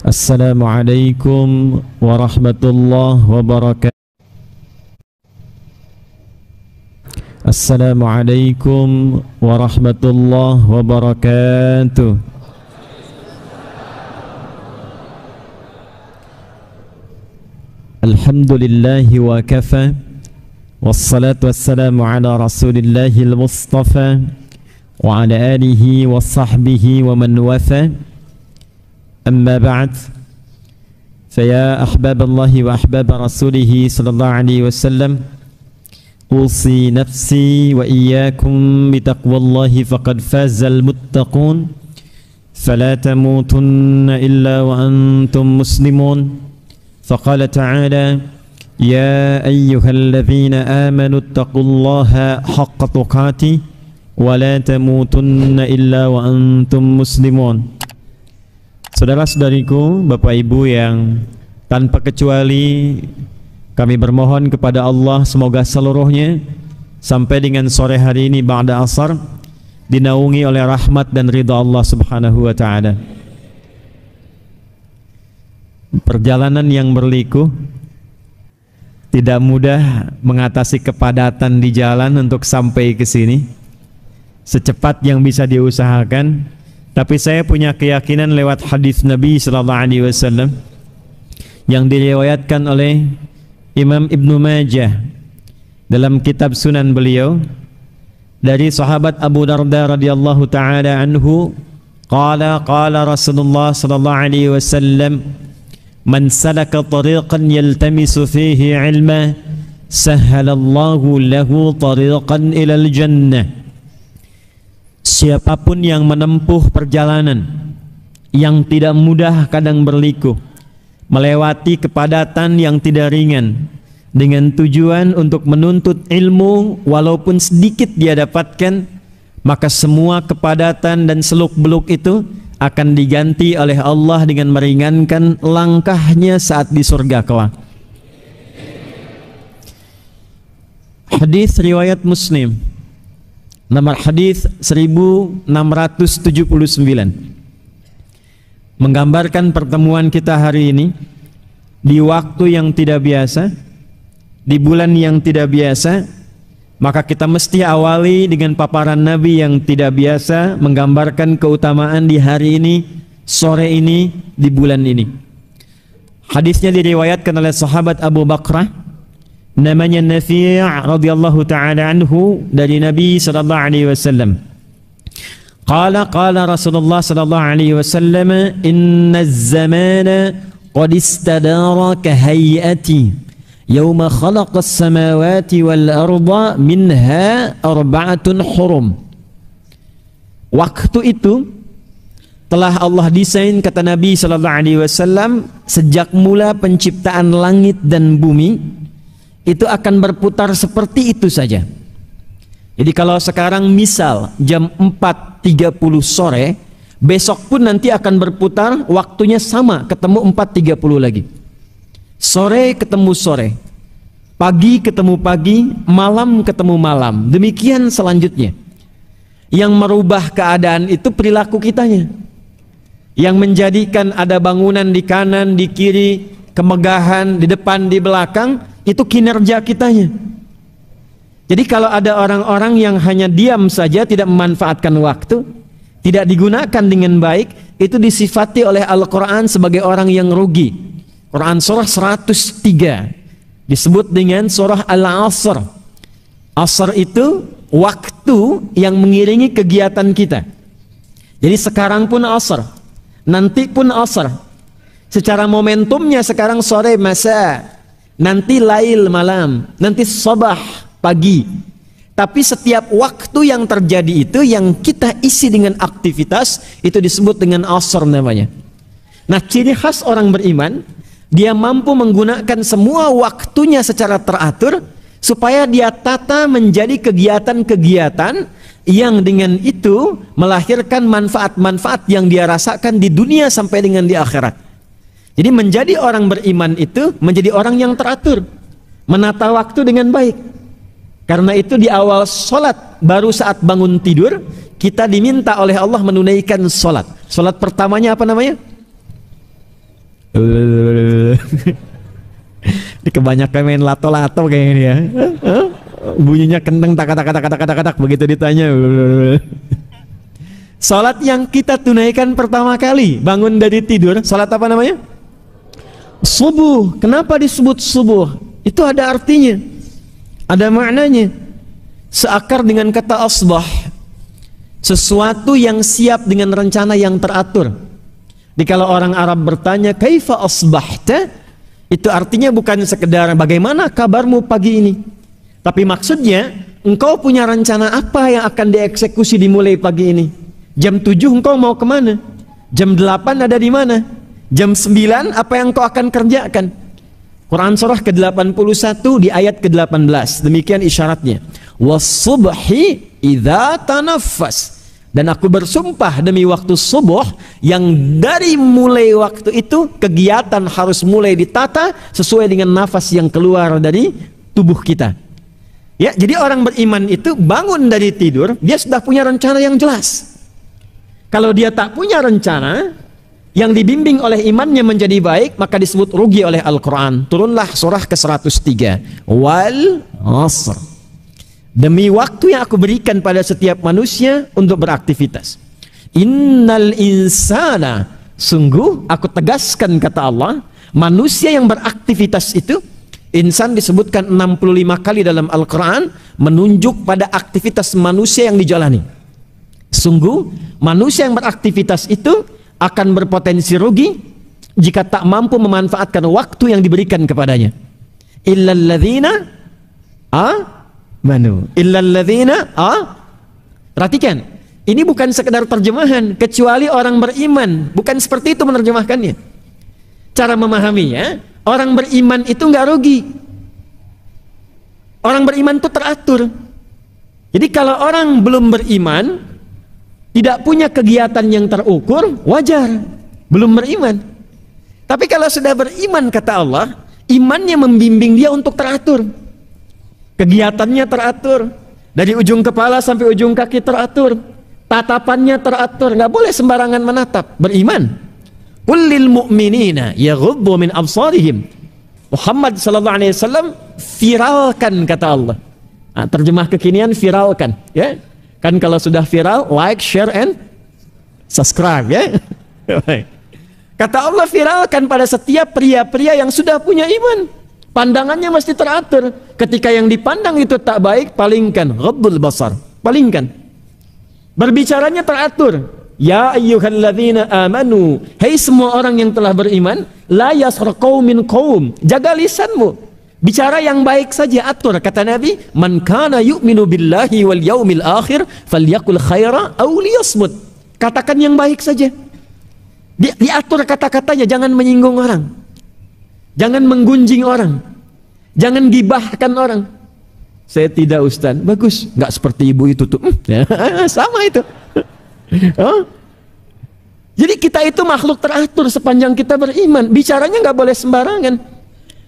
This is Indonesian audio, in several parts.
Assalamualaikum warahmatullahi wabarakatuh. Assalamualaikum warahmatullahi wabarakatuh. Alhamdulillahi wa kafa, wassalatu wassalamu ala rasulillahil mustafa wa ala alihi wa sahbihi wa man wafa. أما بعد فيا أحباب الله وأحباب رسوله صلى الله عليه وسلم أوصي نفسي وإياكم بتقوى الله فقد فاز المتقون فلا تموتن إلا وأنتم مسلمون فقال تعالى يا أيها الذين آمنوا اتقوا الله حق تقاته ولا تموتن إلا وأنتم مسلمون. Saudara-saudariku, Bapak Ibu yang tanpa kecuali kami bermohon kepada Allah semoga seluruhnya sampai dengan sore hari ini ba'da asar dinaungi oleh rahmat dan ridha Allah Subhanahu wa taala. Perjalanan yang berliku, tidak mudah mengatasi kepadatan di jalan untuk sampai ke sini secepat yang bisa diusahakan. Tapi saya punya keyakinan lewat hadis Nabi sallallahu alaihi wasallam yang diriwayatkan oleh Imam Ibnu Majah dalam kitab Sunan beliau dari sahabat Abu Darda radhiyallahu taala anhu, qala Rasulullah sallallahu alaihi wasallam, man salaka tariqan yaltamisu fihi ilma sahhalallahu lahu tariqan ilal jannah. Siapapun yang menempuh perjalanan yang tidak mudah kadang berliku, melewati kepadatan yang tidak ringan dengan tujuan untuk menuntut ilmu walaupun sedikit dia dapatkan, maka semua kepadatan dan seluk-beluk itu akan diganti oleh Allah dengan meringankan langkahnya saat di surga kelak. Hadis riwayat Muslim, nomor hadis 1679, menggambarkan pertemuan kita hari ini di waktu yang tidak biasa, di bulan yang tidak biasa. Maka kita mesti awali dengan paparan Nabi yang tidak biasa, menggambarkan keutamaan di hari ini, sore ini, di bulan ini. Hadisnya diriwayatkan oleh sahabat Abu Bakrah, namanya Nafi' radhiyallahu ta'ala anhu, dari Nabi sallallahu alaihi wasallam. Qala Rasulullah sallallahu alaihi wasallam, inna az-zamana qad istadara ka hayati yawma khalaqa as-samawati wal arda minha arba'atun hurum. Waktu itu telah Allah desain, kata Nabi sallallahu alaihi wasallam, sejak mula penciptaan langit dan bumi itu akan berputar seperti itu saja. Jadi kalau sekarang misal jam 4.30 sore, besok pun nanti akan berputar waktunya sama, ketemu 4.30 lagi. Sore ketemu sore, pagi ketemu pagi, malam ketemu malam. Demikian selanjutnya. Yang merubah keadaan itu perilaku kitanya. Yang menjadikan ada bangunan di kanan, di kiri, kemegahan di depan, di belakang, itu kinerja kitanya. Jadi kalau ada orang-orang yang hanya diam saja, tidak memanfaatkan waktu, tidak digunakan dengan baik, itu disifati oleh Al-Quran sebagai orang yang rugi. Quran surah 103 disebut dengan surah Al-Asr. Asr itu waktu yang mengiringi kegiatan kita. Jadi sekarang pun Asr, nanti pun Asr. Secara momentumnya sekarang sore masa, nanti lail malam, nanti sabah pagi. Tapi setiap waktu yang terjadi itu yang kita isi dengan aktivitas, itu disebut dengan asr namanya. Nah, ciri khas orang beriman, dia mampu menggunakan semua waktunya secara teratur supaya dia tata menjadi kegiatan-kegiatan yang dengan itu melahirkan manfaat-manfaat yang dia rasakan di dunia sampai dengan di akhirat. Jadi menjadi orang beriman itu menjadi orang yang teratur, menata waktu dengan baik. Karena itu di awal sholat, baru saat bangun tidur, kita diminta oleh Allah menunaikan sholat. Sholat pertamanya apa namanya? Ini kebanyakan main lato-lato kayaknya dia. Bunyinya kenceng tak begitu ditanya. Salat yang kita tunaikan pertama kali bangun dari tidur, salat apa namanya? Subuh. Kenapa disebut subuh? Itu ada artinya, ada maknanya. Seakar dengan kata asbah, sesuatu yang siap dengan rencana yang teratur. Jadi kalau orang Arab bertanya kaifa asbahta, itu artinya bukan sekedar bagaimana kabarmu pagi ini, tapi maksudnya engkau punya rencana apa yang akan dieksekusi dimulai pagi ini. Jam 7 engkau mau kemana? Jam 8 ada di mana? Jam 9 apa yang engkau akan kerjakan? Quran surah ke-81 di ayat ke-18. Demikian isyaratnya. Was-subhi idza tanaffas. Dan aku bersumpah demi waktu subuh yang dari mulai waktu itu kegiatan harus mulai ditata sesuai dengan nafas yang keluar dari tubuh kita. Ya, jadi orang beriman itu bangun dari tidur, dia sudah punya rencana yang jelas. Kalau dia tak punya rencana yang dibimbing oleh imannya menjadi baik, maka disebut rugi oleh Al-Quran. Turunlah surah ke-103. Wal asr. Demi waktu yang aku berikan pada setiap manusia untuk beraktivitas. Innal insana, sungguh aku tegaskan kata Allah, manusia yang beraktivitas itu, insan disebutkan 65 kali dalam Al-Quran, menunjuk pada aktivitas manusia yang dijalani. Sungguh manusia yang beraktivitas itu akan berpotensi rugi jika tak mampu memanfaatkan waktu yang diberikan kepadanya. Illalladzina amanu. Illalladzina perhatikan, ini bukan sekedar terjemahan, kecuali orang beriman. Bukan seperti itu menerjemahkannya. Cara memahaminya, orang beriman itu nggak rugi. Orang beriman itu teratur. Jadi kalau orang belum beriman, tidak punya kegiatan yang terukur, wajar, belum beriman. Tapi kalau sudah beriman, kata Allah, imannya membimbing dia untuk teratur. Kegiatannya teratur, dari ujung kepala sampai ujung kaki teratur, tatapannya teratur, nggak boleh sembarangan menatap. Beriman. Qul lil mu'minina yaghuddu min absarihim. Muhammad sallallahu alaihi wasallam viralkan, kata Allah. Nah, terjemah kekinian viralkan, ya. Kan kalau sudah viral, like, share, and subscribe, ya. Kata Allah, viralkan pada setiap pria-pria yang sudah punya iman. Pandangannya mesti teratur. Ketika yang dipandang itu tak baik, palingkan. Ghaddul basar, palingkan. Berbicaranya teratur. Ya ayyuhalladzina amanu, hei semua orang yang telah beriman, la yaskhar qaumin qaum, jaga lisanmu. Bicara yang baik saja, atur. Kata Nabi, man kana yu'minu billahi wal yaumil akhir falyakul khaira aw liyasmut. Katakan yang baik saja. Diatur kata-katanya, jangan menyinggung orang, jangan menggunjing orang, jangan gibahkan orang. Saya tidak, Ustaz. Bagus, nggak seperti ibu itu tuh. Sama itu. Jadi kita itu makhluk teratur sepanjang kita beriman. Bicaranya nggak boleh sembarangan.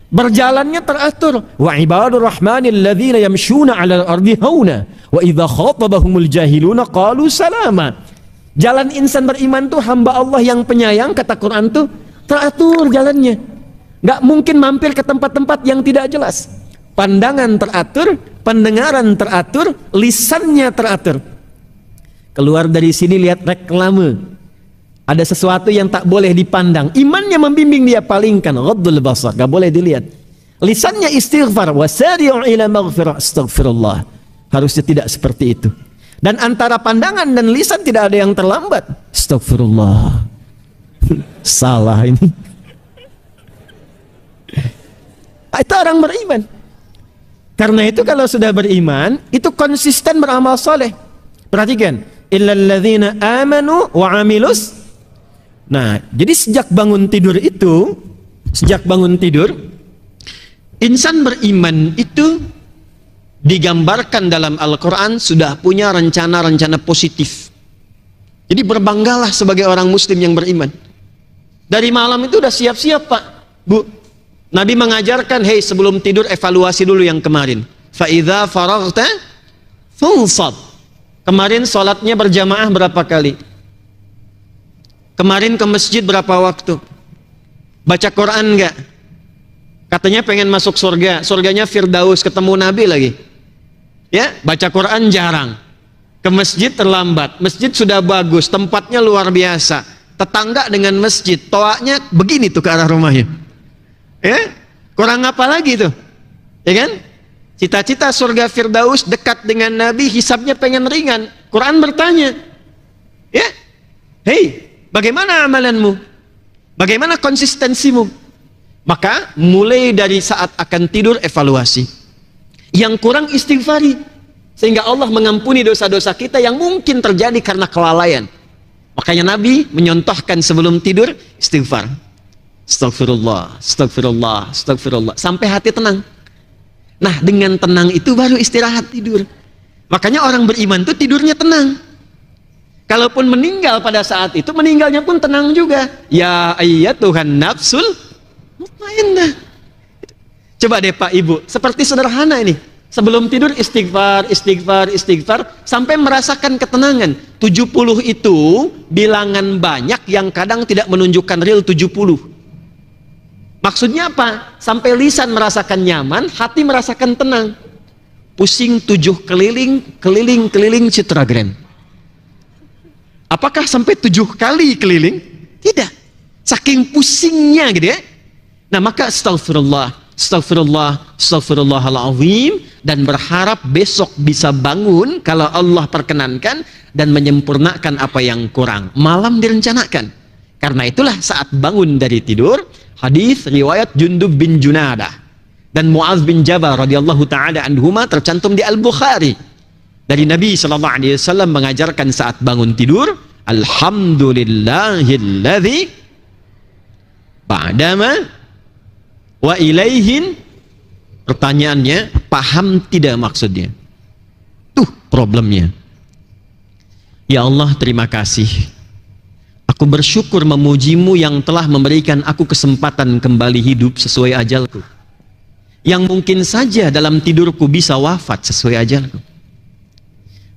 Berjalannya teratur. Wa ibadur rahmanil ladzina yamshuna 'alal ardi hauna wa idza khatabahumul jahiluna qalu salama. Jalan insan beriman tuh hamba Allah yang penyayang, kata Quran tuh teratur jalannya. Nggak mungkin mampir ke tempat-tempat yang tidak jelas. Pandangan teratur, pendengaran teratur, lisannya teratur. Keluar dari sini lihat reklame, ada sesuatu yang tak boleh dipandang, imannya membimbing dia, palingkan. Ghaddul basar, gak boleh dilihat. Lisannya istighfar, wasari'u ila maghfirah, astaghfirullah. Harusnya tidak seperti itu. Dan antara pandangan dan lisan tidak ada yang terlambat. Astaghfirullah. Salah ini. Itu orang beriman. Karena itu kalau sudah beriman, itu konsisten beramal soleh. Perhatikan, illalladzina amanu wa amilus. Nah, jadi sejak bangun tidur itu, insan beriman itu digambarkan dalam Al-Quran sudah punya rencana-rencana positif. Jadi berbanggalah sebagai orang muslim yang beriman. Dari malam itu udah siap-siap, Pak, Bu. Nabi mengajarkan, hei sebelum tidur evaluasi dulu yang kemarin. Fa idza faraghta fansab. Kemarin sholatnya berjamaah berapa kali? Kemarin ke masjid berapa waktu? Baca Quran enggak? Katanya pengen masuk surga, surganya Firdaus, ketemu Nabi lagi. Ya, baca Quran jarang. Ke masjid terlambat, masjid sudah bagus, tempatnya luar biasa. Tetangga dengan masjid, toaknya begini tuh ke arah rumahnya. Ya, kurang apa lagi tuh? Ya kan? Cita-cita surga Firdaus dekat dengan Nabi, hisabnya pengen ringan. Quran bertanya, ya, hei, bagaimana amalanmu? Bagaimana konsistensimu? Maka mulai dari saat akan tidur evaluasi. Yang kurang istighfari, sehingga Allah mengampuni dosa-dosa kita yang mungkin terjadi karena kelalaian. Makanya Nabi menyontohkan sebelum tidur istighfar. Astagfirullah, astagfirullah, astagfirullah, sampai hati tenang. Nah, dengan tenang itu baru istirahat tidur. Makanya orang beriman itu tidurnya tenang. Kalaupun meninggal pada saat itu, meninggalnya pun tenang juga. Ya ayyatuhan nafsul mutmainnah. Coba deh Pak Ibu, seperti sederhana ini. Sebelum tidur istighfar, istighfar, istighfar, sampai merasakan ketenangan. 70 itu bilangan banyak yang kadang tidak menunjukkan real 70. Maksudnya apa? Sampai lisan merasakan nyaman, hati merasakan tenang. Pusing 7 keliling, keliling Citra Grand. Apakah sampai 7 kali keliling? Tidak. Saking pusingnya gitu ya. Nah, maka astagfirullah, astagfirullah, astagfirullahaladzim, dan berharap besok bisa bangun kalau Allah perkenankan dan menyempurnakan apa yang kurang. Malam direncanakan. Karena itulah saat bangun dari tidur, hadis riwayat Jundub bin Junadah dan Muaz bin Jabal radhiyallahu taala anhuma tercantum di Al-Bukhari. Dari Nabi sallallahu alaihi wasallam mengajarkan saat bangun tidur, alhamdulillahilladzi ba'dama wa ilaihin. Pertanyaannya, paham tidak maksudnya? Tuh problemnya. Ya Allah, terima kasih. Aku bersyukur memujimu yang telah memberikan aku kesempatan kembali hidup sesuai ajalku. Yang mungkin saja dalam tidurku bisa wafat sesuai ajalku.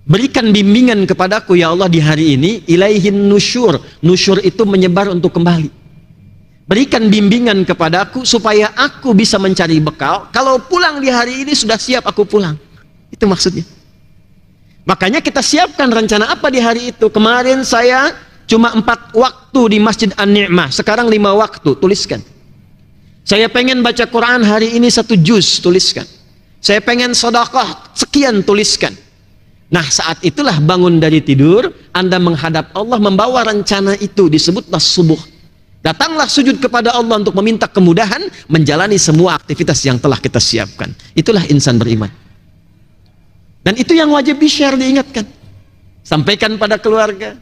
Berikan bimbingan kepadaku ya Allah di hari ini, ilaihin nusyur. Nusyur itu menyebar untuk kembali. Berikan bimbingan kepadaku supaya aku bisa mencari bekal. Kalau pulang di hari ini sudah siap aku pulang. Itu maksudnya. Makanya kita siapkan rencana apa di hari itu. Kemarin saya cuma 4 waktu di Masjid An-Ni'mah, sekarang 5 waktu, tuliskan. Saya pengen baca Quran hari ini 1 juz, tuliskan. Saya pengen sedekah sekian, tuliskan. Nah, saat itulah bangun dari tidur, Anda menghadap Allah membawa rencana itu, disebutlah subuh. Datanglah sujud kepada Allah untuk meminta kemudahan menjalani semua aktivitas yang telah kita siapkan. Itulah insan beriman. Dan itu yang wajib di-share, diingatkan. Sampaikan pada keluarga.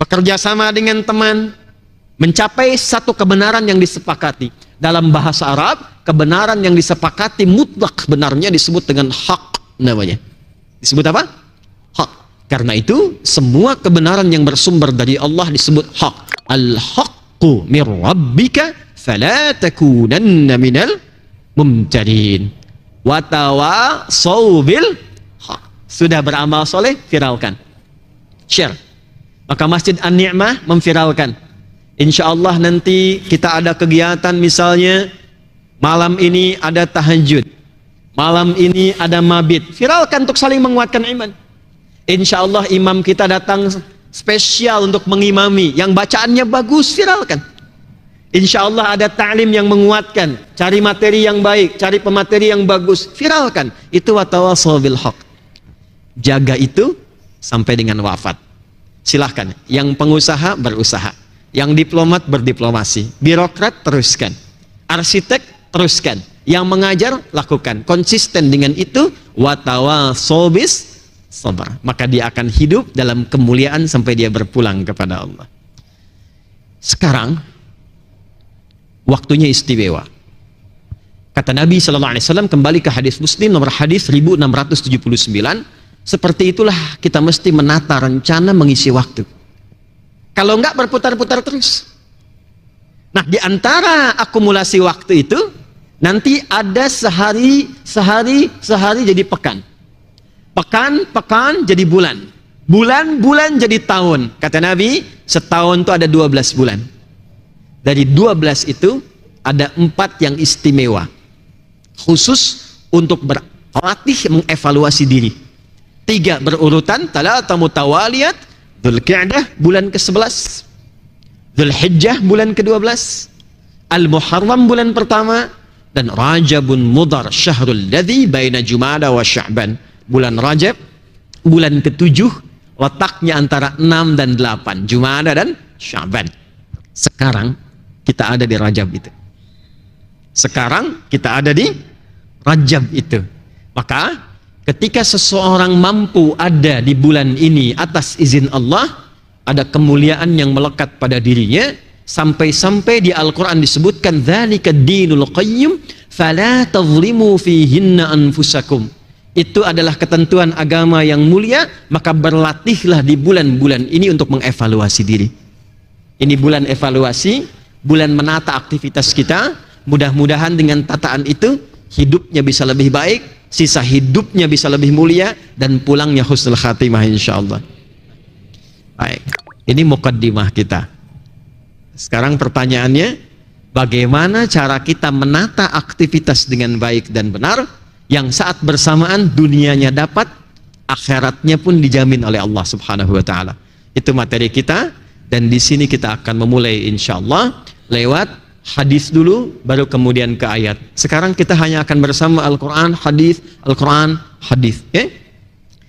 Bekerja sama dengan teman, mencapai satu kebenaran yang disepakati. Dalam bahasa Arab, kebenaran yang disepakati mutlak benarnya disebut dengan hak namanya. Disebut apa? Hak. Karena itu, semua kebenaran yang bersumber dari Allah disebut hak. Al-haqqu mir rabbika fala takunanna minal mumtarin. Wa tawasaw bil haq. Sudah beramal soleh, viralkan. Share. Maka Masjid An-Ni'mah memviralkan. Insya Allah nanti kita ada kegiatan, misalnya malam ini ada tahajud, malam ini ada mabit. Viralkan untuk saling menguatkan iman. Insya Allah imam kita datang spesial untuk mengimami, yang bacaannya bagus, viralkan. Insya Allah ada ta'lim yang menguatkan, cari materi yang baik, cari pemateri yang bagus, viralkan. Itu watawasaw bil haq. Jaga itu sampai dengan wafat. Silahkan, yang pengusaha berusaha, yang diplomat berdiplomasi, birokrat teruskan, arsitek teruskan, yang mengajar lakukan, konsisten dengan itu, watawasaw bis sabar, maka dia akan hidup dalam kemuliaan sampai dia berpulang kepada Allah. Sekarang waktunya istimewa. Kata Nabi sallallahu alaihi wasallam, kembali ke hadis Muslim nomor hadis 1679, seperti itulah kita mesti menata rencana mengisi waktu. Kalau enggak berputar-putar terus. Nah, di antara akumulasi waktu itu nanti ada sehari jadi pekan. Pekan jadi bulan. Bulan jadi tahun. Kata Nabi, setahun itu ada 12 bulan. Dari 12 itu ada 4 yang istimewa, khusus untuk berlatih mengevaluasi diri. 3 berurutan, talata mutawaliyat, Dzulqa'dah bulan ke-11, Dzulhijjah bulan ke-12, Al-Muharram bulan pertama, dan Rajabun Mudhar syahrul ladzi baina Jumada wa Sya'ban. Bulan Rajab bulan ke-7, letaknya antara 6 dan 8, Jumada dan Sya'ban. Sekarang kita ada di Rajab itu. Sekarang kita ada di Rajab itu. Maka ketika seseorang mampu ada di bulan ini atas izin Allah, ada kemuliaan yang melekat pada dirinya, sampai-sampai di Al-Quran disebutkan dzalika dinul qayyim fala tadhlimu fihinna anfusakum. Itu adalah ketentuan agama yang mulia, maka berlatihlah di bulan-bulan ini untuk mengevaluasi diri. Ini bulan evaluasi, bulan menata aktivitas kita. Mudah-mudahan dengan tataan itu hidupnya bisa lebih baik, sisa hidupnya bisa lebih mulia, dan pulangnya husnul khatimah insyaallah. Baik, ini muqaddimah kita. Sekarang pertanyaannya, bagaimana cara kita menata aktivitas dengan baik dan benar, yang saat bersamaan dunianya dapat, akhiratnya pun dijamin oleh Allah Subhanahu wa taala. Itu materi kita, dan di sini kita akan memulai insyaallah lewat hadis dulu, baru kemudian ke ayat. Sekarang kita hanya akan bersama Al-Quran, hadis, Al-Quran, hadis.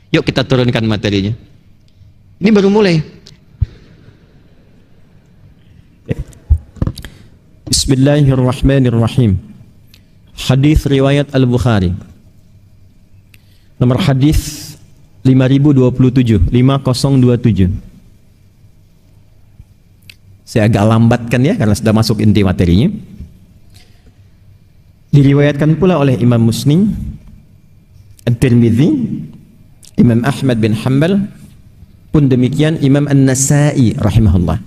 Yuk kita turunkan materinya. Ini baru mulai. Bismillahirrahmanirrahim. Hadis riwayat Al-Bukhari. Nomor hadis 5027. Saya agak lambatkan ya, karena sudah masuk inti materinya. Diriwayatkan pula oleh Imam Muslim, At-Tirmidzi, Imam Ahmad bin Hanbal, pun demikian Imam An-Nasa'i rahimahullah.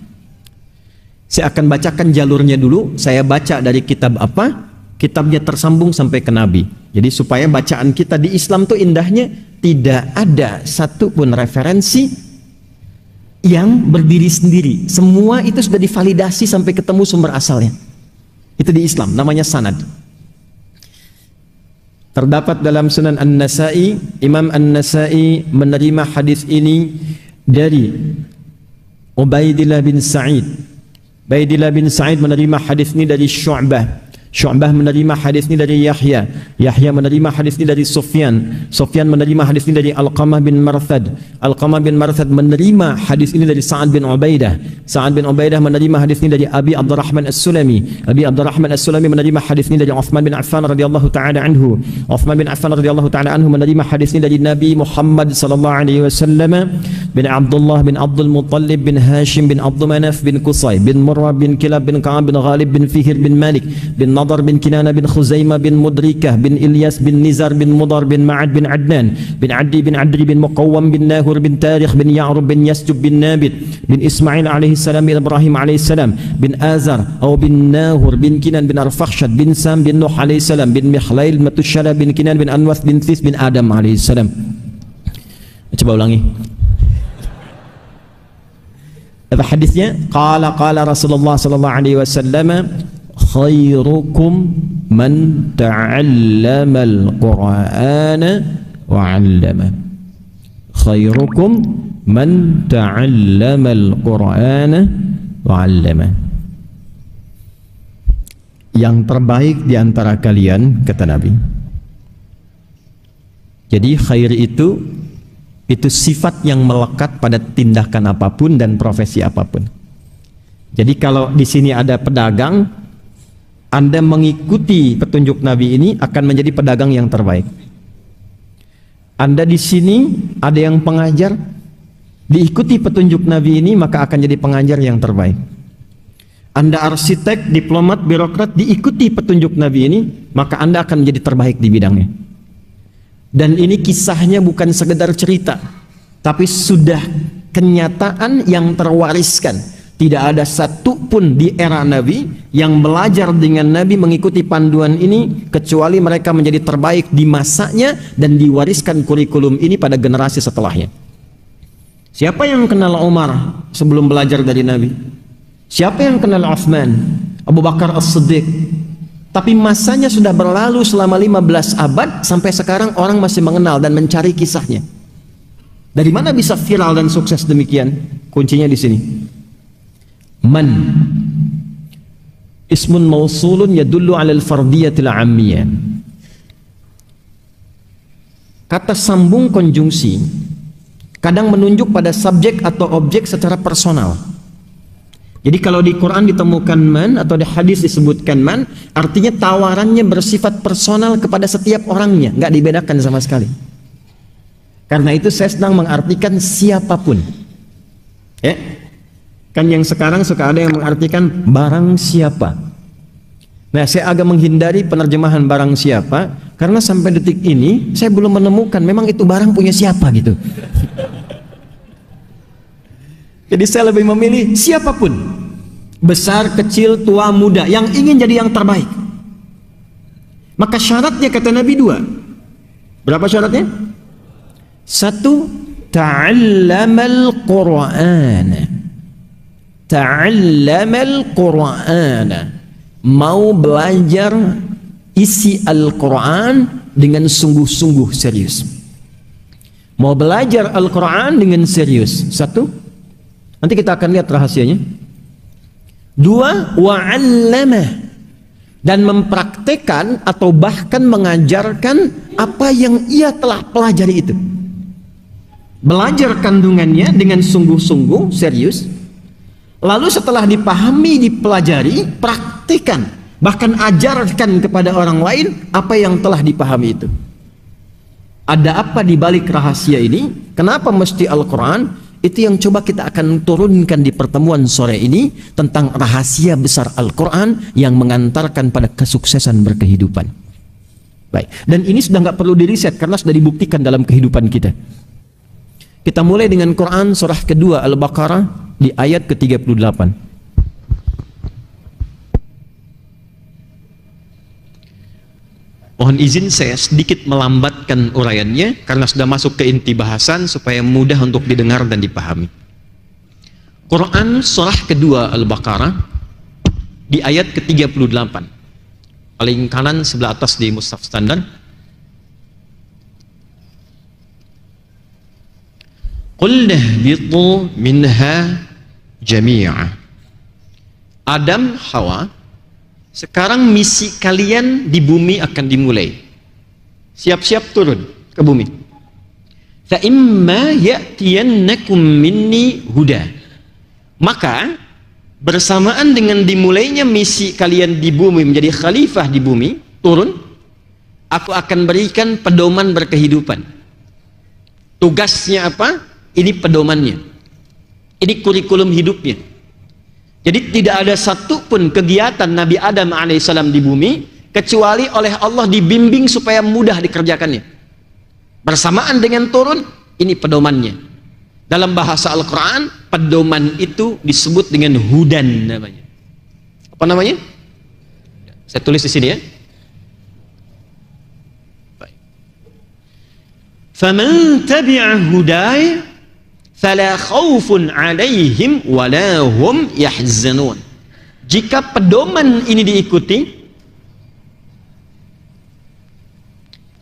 Saya akan bacakan jalurnya dulu. Saya baca dari kitab apa, kitabnya tersambung sampai ke Nabi. Jadi supaya bacaan kita di Islam tuh indahnya, tidak ada satupun referensi yang berdiri sendiri. Semua itu sudah divalidasi sampai ketemu sumber asalnya. Itu di Islam, namanya sanad. Terdapat dalam Sunan An-Nasa'i, Imam An-Nasa'i menerima hadis ini dari Ubaidillah bin Sa'id. Ubaidillah bin Sa'id menerima hadis ini dari Syu'bah. Syu'bah menerima hadis ini dari Yahya. Yahya menerima hadis ini dari Sufyan. Sufyan menerima hadis ini dari Alqamah bin Marthad. Alqamah bin Marthad menerima hadis ini dari Sa'ad bin Ubaidah. Sa'ad bin Ubaidah menerima hadis ini dari Abi Abdurrahman As-Sulami. Abi Abdurrahman As-Sulami menerima hadis ini dari Uthman bin Affan radhiyallahu taala anhu. Uthman bin Affan radhiyallahu taala anhu menerima hadis ini dari Nabi Muhammad sallallahu alaihi wasallam, bin Abdullah bin Abdul Muttalib bin Hashim bin Abdul Manaf bin Qusay bin Murrah bin Kilab bin Ka'ab bin Ghalib bin Fihr bin Malik bin Nadar bin Kinana bin Khuzaimah bin Mudrikah bin Ilyas bin Nizar bin Mudar bin Ma'ad bin Adnan bin Addi bin Adri bin Muqawwam bin Nahur bin Tarikh bin Ya'rub bin Yasjub bin Nabit bin Ismail alaihi salam bin Ibrahim alaihi salam bin Azar atau bin Nahur bin Kinan bin Arfakhshad bin Sam bin Nuh alaihi salam bin Mikhlail Matusyala bin Kinan bin Anwath bin This bin Adam alaihi salam. Coba ulangi. Apa hadisnya? Qala Rasulullah sallallahu alaihi wasallam, khairukum man ta'allama al-Qur'ana wa 'allama. Khairukum man ta'allama al-Qur'ana wa 'allama. Yang terbaik di antara kalian, kata Nabi. Jadi khair itu sifat yang melekat pada tindakan apapun dan profesi apapun. Jadi kalau di sini ada pedagang, Anda mengikuti petunjuk Nabi ini akan menjadi pedagang yang terbaik. Anda di sini ada yang pengajar, diikuti petunjuk Nabi ini maka akan jadi pengajar yang terbaik. Anda arsitek, diplomat, birokrat, diikuti petunjuk Nabi ini maka Anda akan menjadi terbaik di bidangnya. Dan ini kisahnya bukan sekedar cerita, tapi sudah kenyataan yang terwariskan. Tidak ada satu pun di era Nabi yang belajar dengan Nabi mengikuti panduan ini kecuali mereka menjadi terbaik di masanya dan diwariskan kurikulum ini pada generasi setelahnya. Siapa yang kenal Umar sebelum belajar dari Nabi? Siapa yang kenal Uthman? Abu Bakar As-Siddiq. Tapi masanya sudah berlalu selama 15 abad, sampai sekarang orang masih mengenal dan mencari kisahnya. Dari mana bisa viral dan sukses demikian? Kuncinya di sini. Man ismun mausulun yadullu 'alal fardiyatil 'ammiyah. Kata sambung konjungsi kadang menunjuk pada subjek atau objek secara personal. Jadi kalau di Quran ditemukan man atau di hadis disebutkan man, artinya tawarannya bersifat personal kepada setiap orangnya, nggak dibedakan sama sekali. Karena itu saya sedang mengartikan siapapun. Ya, kan yang sekarang suka ada yang mengartikan barang siapa. Nah, saya agak menghindari penerjemahan barang siapa, karena sampai detik ini saya belum menemukan memang itu barang punya siapa gitu. Jadi saya lebih memilih siapapun, besar, kecil, tua, muda, yang ingin jadi yang terbaik. Maka syaratnya kata Nabi 2. Berapa syaratnya? 1, ta'allamal Qur'an. Ta'allamal Qur'an. Mau belajar isi Al-Quran dengan sungguh-sungguh serius. Mau belajar Al-Quran dengan serius. 1. Nanti kita akan lihat rahasianya. 2, wa'allamah, dan mempraktekan atau bahkan mengajarkan apa yang ia telah pelajari itu. Belajar kandungannya dengan sungguh-sungguh serius. Lalu setelah dipahami, dipelajari, praktikan, bahkan ajarkan kepada orang lain apa yang telah dipahami itu. Ada apa di balik rahasia ini? Kenapa mesti Al-Quran? Itu yang coba kita akan turunkan di pertemuan sore ini, tentang rahasia besar Al-Quran yang mengantarkan pada kesuksesan berkehidupan. Baik, dan ini sudah nggak perlu diriset karena sudah dibuktikan dalam kehidupan kita. Kita mulai dengan Quran surah kedua Al-Baqarah di ayat ke-38. Mohon izin saya sedikit melambatkan uraiannya karena sudah masuk ke inti bahasan supaya mudah untuk didengar dan dipahami. Quran surah kedua Al-Baqarah di ayat ke-38. Paling kanan sebelah atas di mushaf standar. Qul nahbitu minha jami'a. Adam, Hawa, sekarang misi kalian di bumi akan dimulai. Siap-siap turun ke bumi. Fa imma ya'tiyannakum minni huda. Maka bersamaan dengan dimulainya misi kalian di bumi menjadi khalifah di bumi, turun, aku akan berikan pedoman berkehidupan. Tugasnya apa? Ini pedomannya. Ini kurikulum hidupnya. Jadi tidak ada satupun kegiatan Nabi Adam alaihissalam di bumi kecuali oleh Allah dibimbing supaya mudah dikerjakannya. Bersamaan dengan turun, ini pedomannya. Dalam bahasa Al-Quran, pedoman itu disebut dengan hudan namanya. Apa namanya? Saya tulis di sini ya. Faman tabi'a hudaya fala khaufun 'alaihim wala hum yahzanun. Jika pedoman ini diikuti,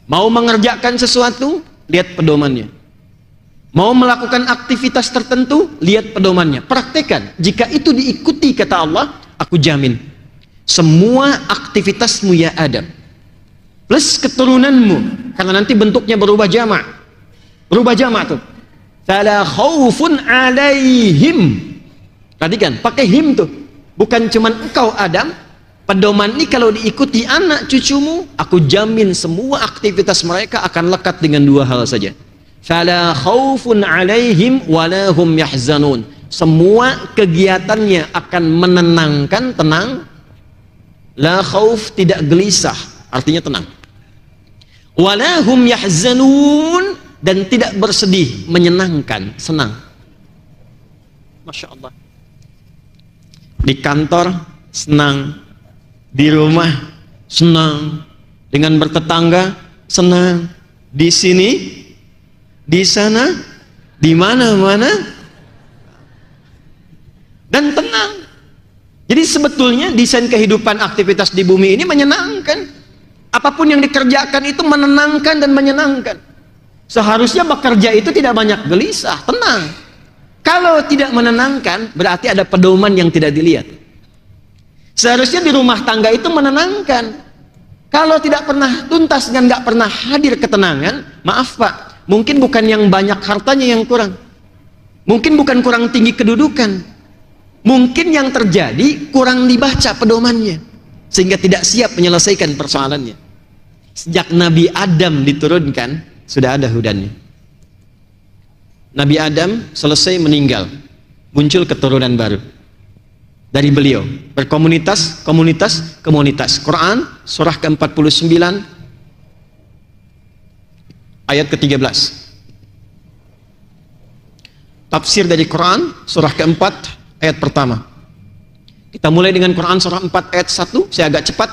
mau mengerjakan sesuatu, lihat pedomannya. Mau melakukan aktivitas tertentu, lihat pedomannya, praktekkan. Jika itu diikuti kata Allah, aku jamin semua aktivitasmu ya Adam plus keturunanmu, karena nanti bentuknya berubah jamak. Berubah jamak tuh. Fala khaufun 'alaihim. Perhatikan, pakai him tuh. Bukan cuman engkau Adam. Pedoman ini kalau diikuti anak cucumu, aku jamin semua aktivitas mereka akan lekat dengan dua hal saja. Fala khaufun 'alaihim wala hum yahzanun. Semua kegiatannya akan menenangkan, tenang. La khauf, tidak gelisah, artinya tenang. Wala hum yahzanun, dan tidak bersedih, menyenangkan, senang. Masya Allah. Di kantor senang, di rumah senang, dengan bertetangga senang, di sini, di sana, di mana-mana, dan tenang. Jadi sebetulnya desain kehidupan aktivitas di bumi ini menyenangkan. Apapun yang dikerjakan itu menenangkan dan menyenangkan. Seharusnya bekerja itu tidak banyak gelisah, tenang. Kalau tidak menenangkan, berarti ada pedoman yang tidak dilihat. Seharusnya di rumah tangga itu menenangkan. Kalau tidak pernah tuntas dan nggak pernah hadir ketenangan, maaf Pak, mungkin bukan yang banyak hartanya yang kurang. Mungkin bukan kurang tinggi kedudukan. Mungkin yang terjadi kurang dibaca pedomannya, sehingga tidak siap menyelesaikan persoalannya. Sejak Nabi Adam diturunkan, sudah ada hudannya. Nabi Adam selesai meninggal, muncul keturunan baru dari beliau, berkomunitas, komunitas. Quran surah ke-49 ayat ke-13. Tafsir dari Quran surah ke-4 ayat pertama. Kita mulai dengan Quran surah 4 ayat 1, saya agak cepat.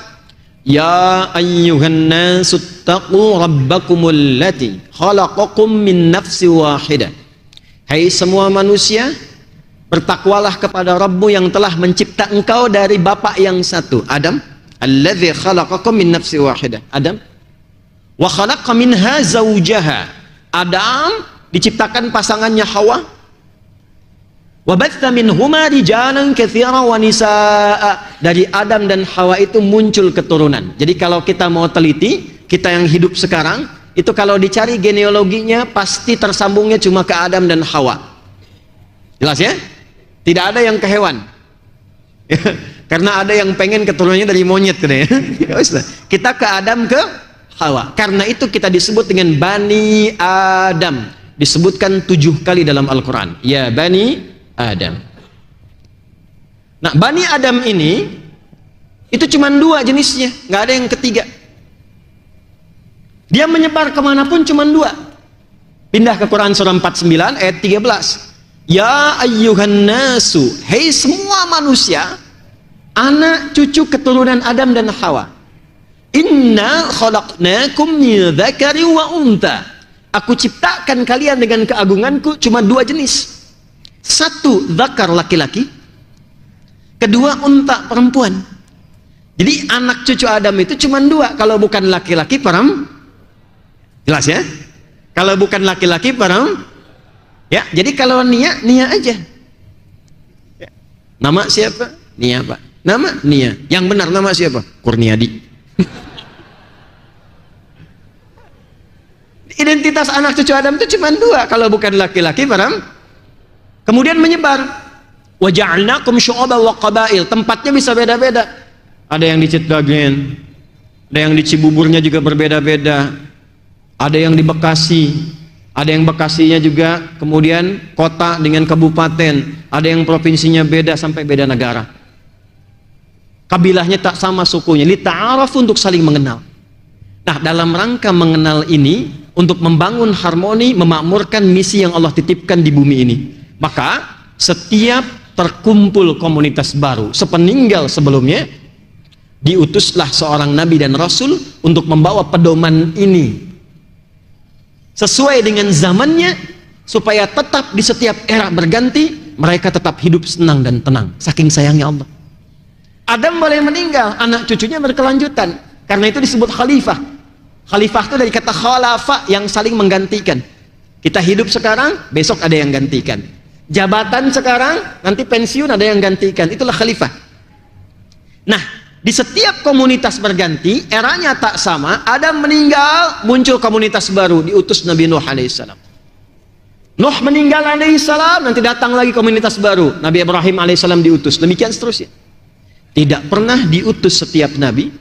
Ya ayyuhan nasu taqu rabbakumul lati khalaqakum min nafsi wahidah. Hai semua manusia, bertakwalah kepada Rabbmu yang telah mencipta engkau dari bapa yang satu, Adam. Alladzi khalaqakum min nafsi wahidah, Adam. Wa khalaqa minha zawjaha. Adam diciptakan pasangannya Hawa. Wa batha minhuma rijalan katsiran wa nisaa. Dari Adam dan Hawa itu muncul keturunan. Jadi kalau kita mau teliti, kita yang hidup sekarang, itu kalau dicari genealoginya pasti tersambungnya cuma ke Adam dan Hawa. Jelas ya? Tidak ada yang ke hewan. Karena ada yang pengen keturunannya dari monyet katanya. Kita ke Adam, ke Hawa. Karena itu kita disebut dengan Bani Adam. Disebutkan 7 kali dalam Al-Quran. Ya Bani Adam. Nah, Bani Adam ini itu cuma 2 jenisnya, nggak ada yang ketiga. Dia menyebar kemanapun cuma 2. Pindah ke Quran surah 49 ayat 13. Ya ayyuhan nasu, hei semua manusia, anak cucu keturunan Adam dan Hawa. Inna khalaqnakum min dzakari wa untha. Aku ciptakan kalian dengan keagunganku cuma 2 jenis. 1 dzakar laki-laki, 2 unta perempuan. Jadi anak cucu Adam itu cuma 2, kalau bukan laki-laki perempuan. Jelas ya? Kalau bukan laki-laki perempuan. Ya, jadi kalau Nia aja. Nama siapa? Nia Pak. Nama Nia. Yang benar nama siapa? Kurniadi. Identitas anak cucu Adam itu cuma 2, kalau bukan laki-laki perempuan. Kemudian menyebar. Wa ja'alnakum syu'uban wa qabail. Tempatnya bisa beda-beda. Ada yang di Citragen, ada yang di Cibuburnya juga berbeda-beda. Ada yang di Bekasi, ada yang Bekasinya juga kemudian kota dengan kabupaten, ada yang provinsinya beda sampai beda negara. Kabilahnya tak sama sukunya, li ta'arafu, untuk saling mengenal. Nah, dalam rangka mengenal ini, untuk membangun harmoni, memakmurkan misi yang Allah titipkan di bumi ini, maka setiap terkumpul komunitas baru sepeninggal sebelumnya, diutuslah seorang nabi dan rasul untuk membawa pedoman ini sesuai dengan zamannya, supaya tetap di setiap era berganti mereka tetap hidup senang dan tenang, saking sayangnya Allah. Adam boleh meninggal, anak cucunya berkelanjutan, karena itu disebut khalifah. Khalifah itu dari kata khalafa, yang saling menggantikan. Kita hidup sekarang, besok ada yang gantikan. Jabatan sekarang, nanti pensiun ada yang gantikan. Itulah khalifah. Nah, di setiap komunitas berganti, eranya tak sama. Adam meninggal, muncul komunitas baru, diutus Nabi Nuh alaihissalam. Nuh meninggal alaihissalam, nanti datang lagi komunitas baru, Nabi Ibrahim alaihissalam diutus. Demikian seterusnya. Tidak pernah diutus setiap nabi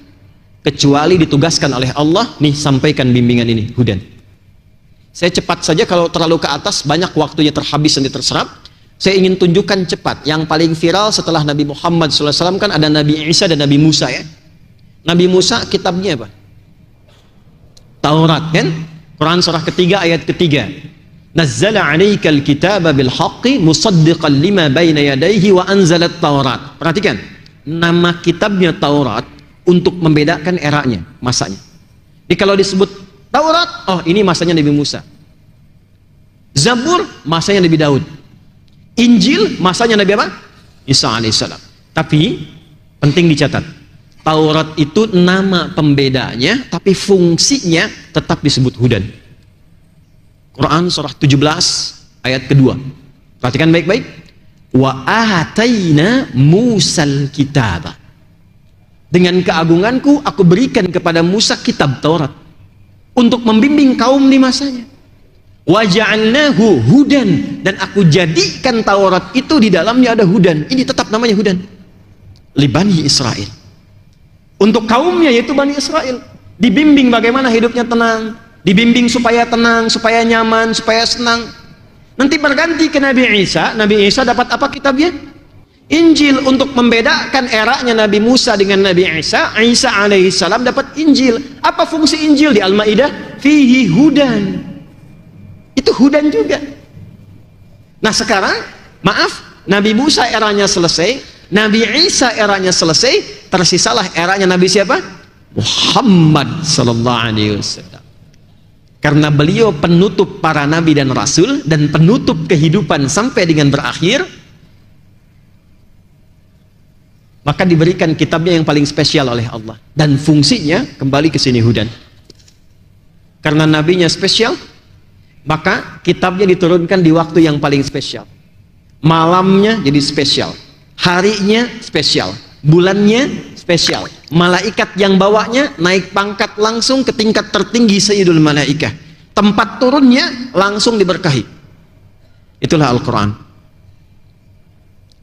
kecuali ditugaskan oleh Allah, nih sampaikan bimbingan ini, hudan. Saya cepat saja, kalau terlalu ke atas banyak waktunya terhabis dan terserap. Saya ingin tunjukkan cepat. Yang paling viral setelah Nabi Muhammad SAW kan ada Nabi Isa dan Nabi Musa ya. Nabi Musa kitabnya apa? Taurat kan? Quran surah ketiga ayat ketiga. Nazzala 'alaikal kitaba bil haqqi musaddiqan lima baina yadayhi wa anzalat Taurat. Perhatikan. Nama kitabnya Taurat untuk membedakan eranya, masanya. Jadi kalau disebut Taurat, oh ini masanya Nabi Musa. Zabur masanya Nabi Daud. Injil masanya Nabi apa? Isa alaihissalam. Tapi penting dicatat, Taurat itu nama pembedanya, tapi fungsinya tetap disebut hudan. Quran surah 17 ayat kedua. Perhatikan baik-baik. Wa ataina Musal kitab. Dengan keagunganku aku berikan kepada Musa kitab Taurat untuk membimbing kaum di masanya. Wa ja'alnahu hudan, dan aku jadikan Taurat itu di dalamnya ada hudan. Ini tetap namanya hudan. Li Bani Israel. Untuk kaumnya yaitu Bani Israel, dibimbing bagaimana hidupnya tenang, dibimbing supaya tenang, supaya nyaman, supaya senang. Nanti berganti ke Nabi Isa. Nabi Isa dapat apa kitabnya? Injil. Untuk membedakan eranya Nabi Musa dengan Nabi Isa, Isa alaihissalam dapat Injil. Apa fungsi Injil di Al-Maidah? Fihi hudan. Itu hudan juga. Nah sekarang, maaf, Nabi Musa eranya selesai, Nabi Isa eranya selesai, tersisalah eranya Nabi siapa? Muhammad sallallahu alaihi wasallam. Karena beliau penutup para nabi dan rasul dan penutup kehidupan sampai dengan berakhir, maka diberikan kitabnya yang paling spesial oleh Allah, dan fungsinya kembali ke sini hudan. Karena nabinya spesial, maka kitabnya diturunkan di waktu yang paling spesial. Malamnya jadi spesial, harinya spesial, bulannya spesial. Malaikat yang bawanya naik pangkat langsung ke tingkat tertinggi Sayyidul Malaikah. Tempat turunnya langsung diberkahi. Itulah Al-Quran.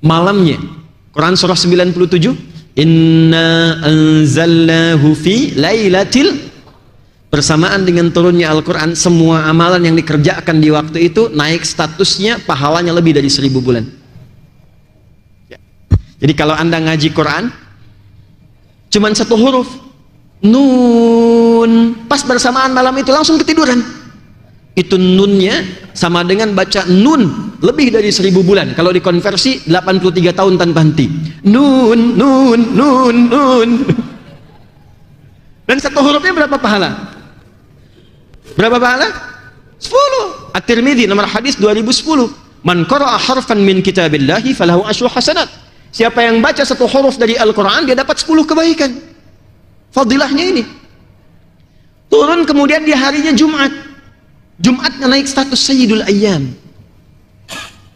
Malamnya, Quran surah 97, Inna anzalnahu fi lailatil, bersamaan dengan turunnya Al-Quran, semua amalan yang dikerjakan di waktu itu naik statusnya, pahalanya lebih dari 1000 bulan. Jadi kalau Anda ngaji Quran cuman satu huruf, nun, pas bersamaan malam itu langsung ketiduran, itu nunnya sama dengan baca nun lebih dari 1000 bulan. Kalau dikonversi 83 tahun tanpa henti. Nun, nun, nun, nun. Dan satu hurufnya berapa pahala? Berapa pahala? 10. At-Tirmidzi nomor hadis 2010. Man qara'a harfan min kitabillahi falahu asyru hasanat. Siapa yang baca satu huruf dari Al-Quran, dia dapat 10 kebaikan. Fadilahnya ini. Turun kemudian di harinya Jumat. Jumatnya naik status Sayyidul Ayyam.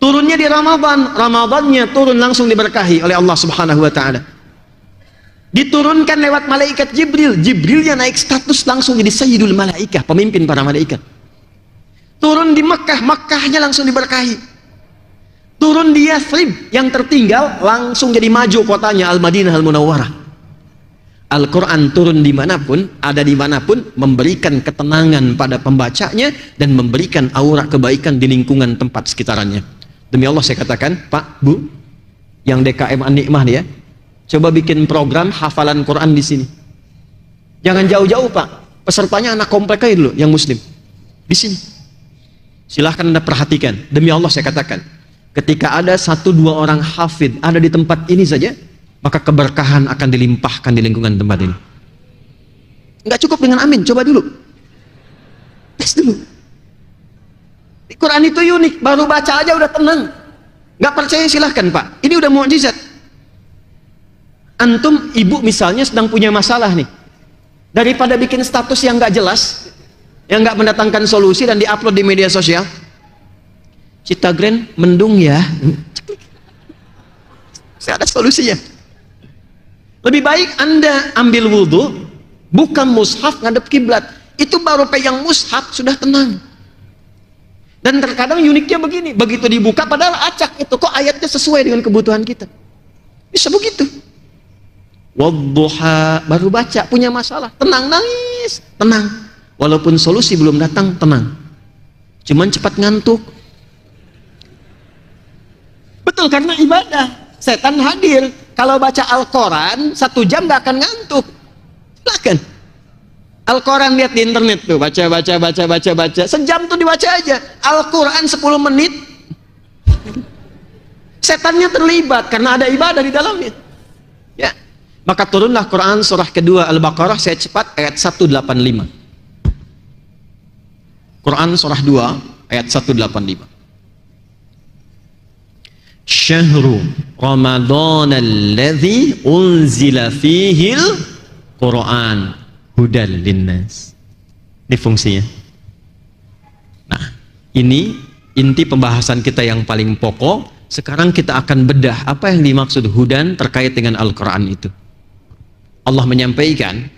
Turunnya di Ramadan. Ramadannya turun langsung diberkahi oleh Allah Subhanahu wa ta'ala. Diturunkan lewat malaikat Jibril. Jibrilnya naik status langsung jadi Sayyidul Malaikah, pemimpin para malaikat. Turun di Mekah, Mekahnya langsung diberkahi. Turun di Yathrib, yang tertinggal langsung jadi maju kotanya Al-Madinah Al-Munawwarah. Al-Quran turun dimanapun, ada dimanapun, memberikan ketenangan pada pembacanya dan memberikan aura kebaikan di lingkungan tempat sekitarannya. Demi Allah saya katakan, Pak, Bu, yang DKM An-Nikmah nih ya, coba bikin program hafalan Quran di sini. Jangan jauh-jauh Pak, pesertanya anak komplek aja dulu yang muslim. Di sini. Silahkan Anda perhatikan. Demi Allah saya katakan, ketika ada 1-2 orang hafid ada di tempat ini saja, maka keberkahan akan dilimpahkan di lingkungan tempat ini. Nggak cukup dengan amin, coba dulu. Tes dulu. Di Quran itu unik, baru baca aja udah tenang. Nggak percaya silahkan Pak, ini udah mukjizat. Antum ibu misalnya sedang punya masalah nih, daripada bikin status yang nggak jelas, yang nggak mendatangkan solusi dan diupload di media sosial, Citagren mendung ya, saya ada solusinya. Lebih baik Anda ambil wudhu, bukan mushaf ngadep kiblat, itu baru pegang mushaf sudah tenang. Dan terkadang uniknya begini, begitu dibuka padahal acak itu, kok ayatnya sesuai dengan kebutuhan kita, bisa begitu. Wadduha, baru baca, punya masalah, tenang, nangis, tenang, walaupun solusi belum datang, tenang, cuman cepat ngantuk. Betul, karena ibadah, setan hadir. Kalau baca Al-Quran 1 jam gak akan ngantuk. Silahkan Al-Quran, lihat di internet tuh, baca, sejam tuh dibaca aja. Al-Quran 10 menit setannya terlibat karena ada ibadah di dalamnya ya. Maka turunlah Quran surah kedua Al-Baqarah, saya cepat, ayat 185. Quran surah 2 ayat 185. Syahru Ramadan alladzi unzila fihil Quran hudal linnas. Ini fungsinya. Nah, ini inti pembahasan kita yang paling pokok. Sekarang kita akan bedah apa yang dimaksud hudan terkait dengan Al-Quran itu. Allah menyampaikan,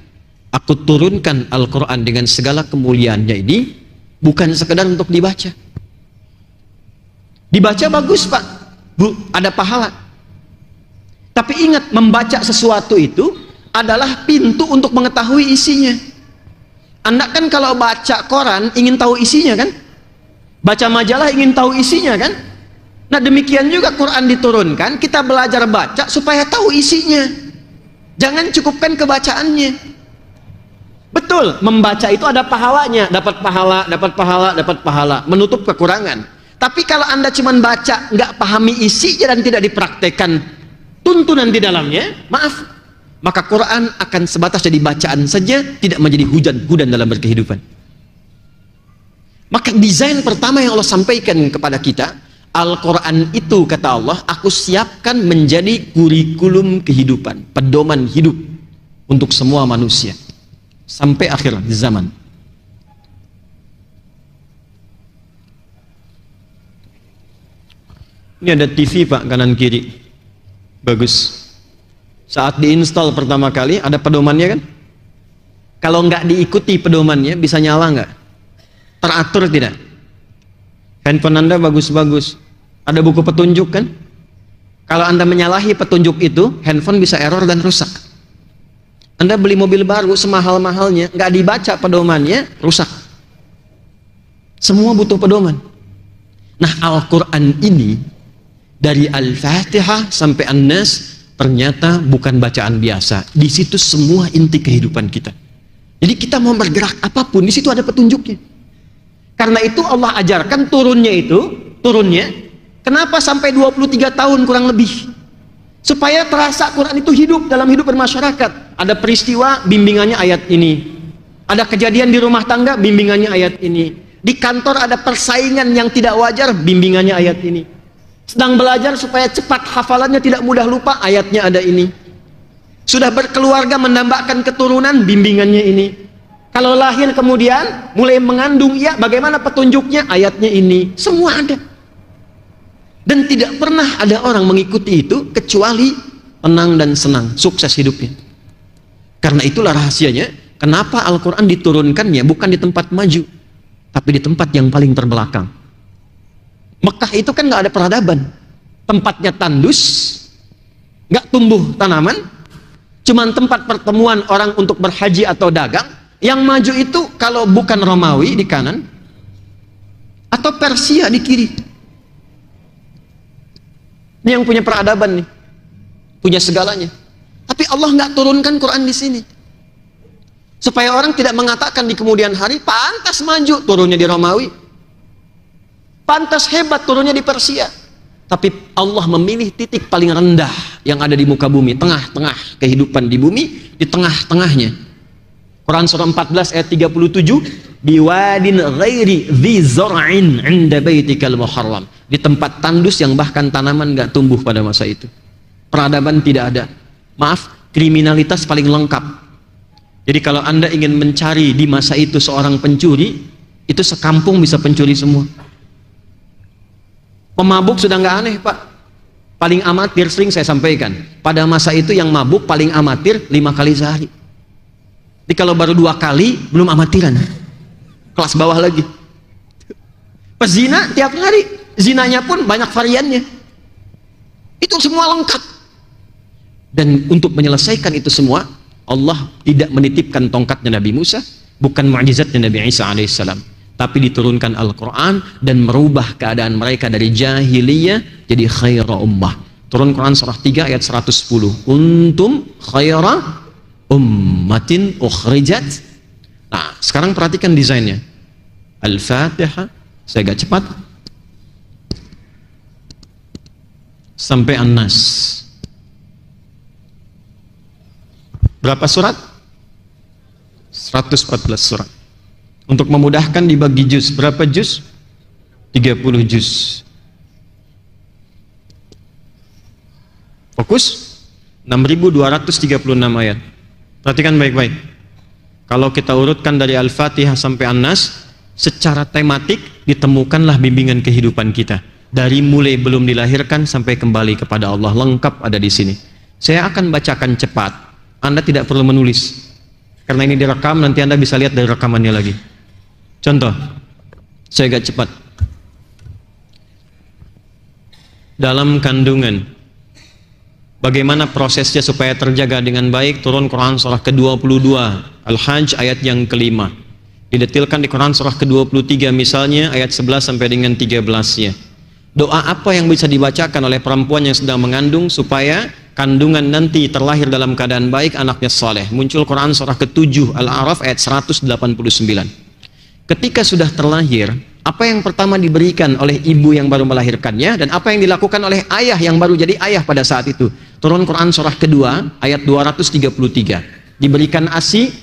aku turunkan Al-Quran dengan segala kemuliaannya ini bukan sekedar untuk dibaca. Dibaca bagus Pak, Bu, ada pahala. Tapi ingat, membaca sesuatu itu adalah pintu untuk mengetahui isinya. Anda kan kalau baca koran ingin tahu isinya kan? Baca majalah ingin tahu isinya kan? Nah demikian juga Quran diturunkan, kita belajar baca supaya tahu isinya. Jangan cukupkan kebacaannya. Betul, membaca itu ada pahalanya, dapat pahala, dapat pahala, dapat pahala, menutup kekurangan. Tapi kalau Anda cuma baca, nggak pahami isinya dan tidak dipraktekkan tuntunan di dalamnya, maaf, maka Quran akan sebatas jadi bacaan saja, tidak menjadi hudan dalam berkehidupan. Maka desain pertama yang Allah sampaikan kepada kita, Al-Quran itu kata Allah, aku siapkan menjadi kurikulum kehidupan, pedoman hidup untuk semua manusia sampai akhir zaman. Ini ada TV Pak, kanan kiri, bagus. Saat diinstal pertama kali ada pedomannya kan? Kalau nggak diikuti pedomannya bisa nyala nggak? Teratur tidak? Handphone Anda bagus-bagus, ada buku petunjuk kan? Kalau Anda menyalahi petunjuk itu, handphone bisa error dan rusak. Anda beli mobil baru semahal-mahalnya, nggak dibaca pedomannya, rusak. Semua butuh pedoman. Nah, Al-Quran ini dari Al-Fatihah sampai An-Nas ternyata bukan bacaan biasa. Di situ semua inti kehidupan kita. Jadi kita mau bergerak apapun, di situ ada petunjuknya. Karena itu Allah ajarkan turunnya. Kenapa sampai 23 tahun kurang lebih? Supaya terasa Quran itu hidup dalam hidup bermasyarakat. Ada peristiwa, bimbingannya ayat ini. Ada kejadian di rumah tangga, bimbingannya ayat ini. Di kantor ada persaingan yang tidak wajar, bimbingannya ayat ini. Sedang belajar supaya cepat hafalannya, tidak mudah lupa, ayatnya ada ini. Sudah berkeluarga menambahkan keturunan, bimbingannya ini. Kalau lahir kemudian mulai mengandung, ya bagaimana petunjuknya, ayatnya ini. Semua ada. Dan tidak pernah ada orang mengikuti itu kecuali tenang dan senang, sukses hidupnya. Karena itulah rahasianya kenapa Al-Quran diturunkannya bukan di tempat maju, tapi di tempat yang paling terbelakang. Mekah itu kan nggak ada peradaban, tempatnya tandus, nggak tumbuh tanaman, cuman tempat pertemuan orang untuk berhaji atau dagang. Yang maju itu kalau bukan Romawi di kanan atau Persia di kiri. Ini yang punya peradaban nih, punya segalanya. Tapi Allah nggak turunkan Quran di sini supaya orang tidak mengatakan di kemudian hari pantas maju turunnya di Romawi, pantas hebat turunnya di Persia. Tapi Allah memilih titik paling rendah yang ada di muka bumi, tengah-tengah kehidupan di bumi, di tengah-tengahnya. Quran surah 14 ayat 37, biwadin ghairi dhi zar'in 'inda baitikal muharram, di tempat tandus yang bahkan tanaman nggak tumbuh pada masa itu. Peradaban tidak ada. Maaf, kriminalitas paling lengkap. Jadi kalau Anda ingin mencari di masa itu seorang pencuri, itu sekampung bisa pencuri semua. Pemabuk sudah nggak aneh Pak, paling amatir. Sering saya sampaikan, pada masa itu yang mabuk paling amatir 5 kali sehari. Jadi kalau baru 2 kali belum amatiran, kelas bawah lagi. Pezina tiap hari, zinanya pun banyak variannya. Itu semua lengkap. Dan untuk menyelesaikan itu semua, Allah tidak menitipkan tongkatnya Nabi Musa, bukan mukjizatnya Nabi Isa alaihissalam, tapi diturunkan Al-Quran dan merubah keadaan mereka dari jahiliyah jadi khaira ummah. Turun Quran surah 3 ayat 110, kuntum khaira ummatin ukhrijat. Nah, sekarang perhatikan desainnya. Al-Fatihah, saya agak cepat, sampai An-Nas. Berapa surat? 114 surat. Untuk memudahkan dibagi juz. Berapa juz? 30 juz. Fokus 6.236 ayat. Perhatikan baik-baik. Kalau kita urutkan dari Al-Fatihah sampai An-Nas, secara tematik ditemukanlah bimbingan kehidupan kita. Dari mulai belum dilahirkan sampai kembali kepada Allah, lengkap ada di sini. Saya akan bacakan cepat. Anda tidak perlu menulis. Karena ini direkam, nanti Anda bisa lihat dari rekamannya lagi. Contoh, saya agak cepat. Dalam kandungan, bagaimana prosesnya supaya terjaga dengan baik? Turun Quran surah ke-22 Al-Hajj ayat yang kelima. Didetilkan di Quran surah ke-23 misalnya ayat 11 sampai dengan 13-nya. Doa apa yang bisa dibacakan oleh perempuan yang sedang mengandung supaya kandungan nanti terlahir dalam keadaan baik, anaknya soleh? Muncul Quran surah ke-7 Al-A'raf ayat 189. Ketika sudah terlahir, apa yang pertama diberikan oleh ibu yang baru melahirkannya, dan apa yang dilakukan oleh ayah yang baru jadi ayah pada saat itu? Turun Quran surah kedua ayat 233. Diberikan ASI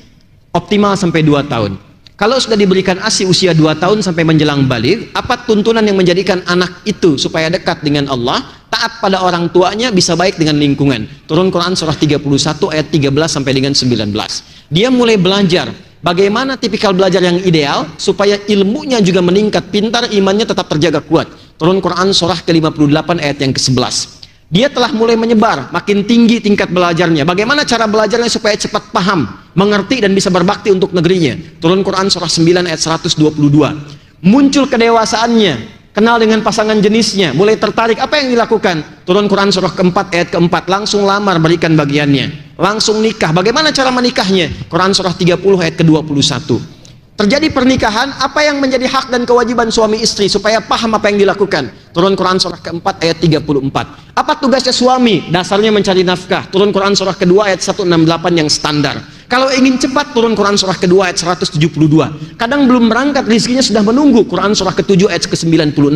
optimal sampai 2 tahun. Kalau sudah diberikan ASI usia 2 tahun sampai menjelang balik, apa tuntunan yang menjadikan anak itu supaya dekat dengan Allah, taat pada orang tuanya, bisa baik dengan lingkungan? Turun Quran surah 31 ayat 13 sampai dengan 19. Dia mulai belajar bagaimana tipikal belajar yang ideal supaya ilmunya juga meningkat, pintar, imannya tetap terjaga kuat. Turun Quran surah ke-58 ayat yang ke-11. Dia telah mulai menyebar, makin tinggi tingkat belajarnya. Bagaimana cara belajarnya supaya cepat paham, mengerti, dan bisa berbakti untuk negerinya? Turun Quran surah 9 ayat 122. Muncul kedewasaannya, kenal dengan pasangan jenisnya, mulai tertarik. Apa yang dilakukan? Turun Quran surah keempat ayat keempat. Langsung lamar, berikan bagiannya. Langsung nikah. Bagaimana cara menikahnya? Quran surah 30 ayat ke-21. Terjadi pernikahan, apa yang menjadi hak dan kewajiban suami istri supaya paham apa yang dilakukan? Turun Quran surah keempat ayat 34. Apa tugasnya suami? Dasarnya mencari nafkah. Turun Quran surah kedua ayat 168 yang standar. Kalau ingin cepat, turun Quran surah kedua ayat 172. Kadang belum berangkat, rizkinya sudah menunggu. Quran surah ke-7 ayat ke-96.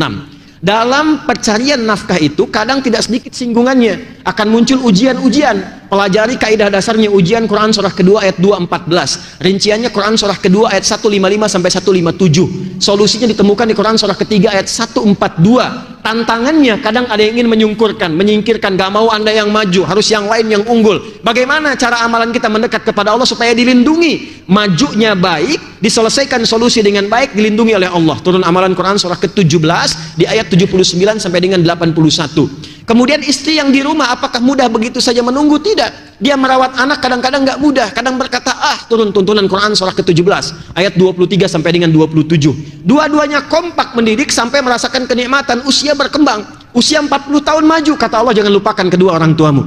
Dalam pencarian nafkah itu kadang tidak sedikit singgungannya, akan muncul ujian-ujian. Pelajari kaidah dasarnya, ujian Quran surah kedua ayat 214. Rinciannya Quran surah kedua ayat 155 sampai 157. Solusinya ditemukan di Quran surah ketiga ayat 142. Tantangannya kadang ada yang ingin menyingkirkan, gak mau Anda yang maju, harus yang lain yang unggul. Bagaimana cara amalan kita mendekat kepada Allah supaya dilindungi? Majunya baik, diselesaikan solusi dengan baik, dilindungi oleh Allah. Turun amalan Quran surah ke-17 di ayat 79 sampai dengan 81. Kemudian istri yang di rumah, apakah mudah begitu saja menunggu? Tidak. Dia merawat anak kadang-kadang nggak mudah, kadang berkata turun tuntunan Quran surah ke-17 ayat 23 sampai dengan 27. Dua-duanya kompak mendidik sampai merasakan kenikmatan. Usia berkembang, usia 40 tahun maju. Kata Allah, jangan lupakan kedua orang tuamu.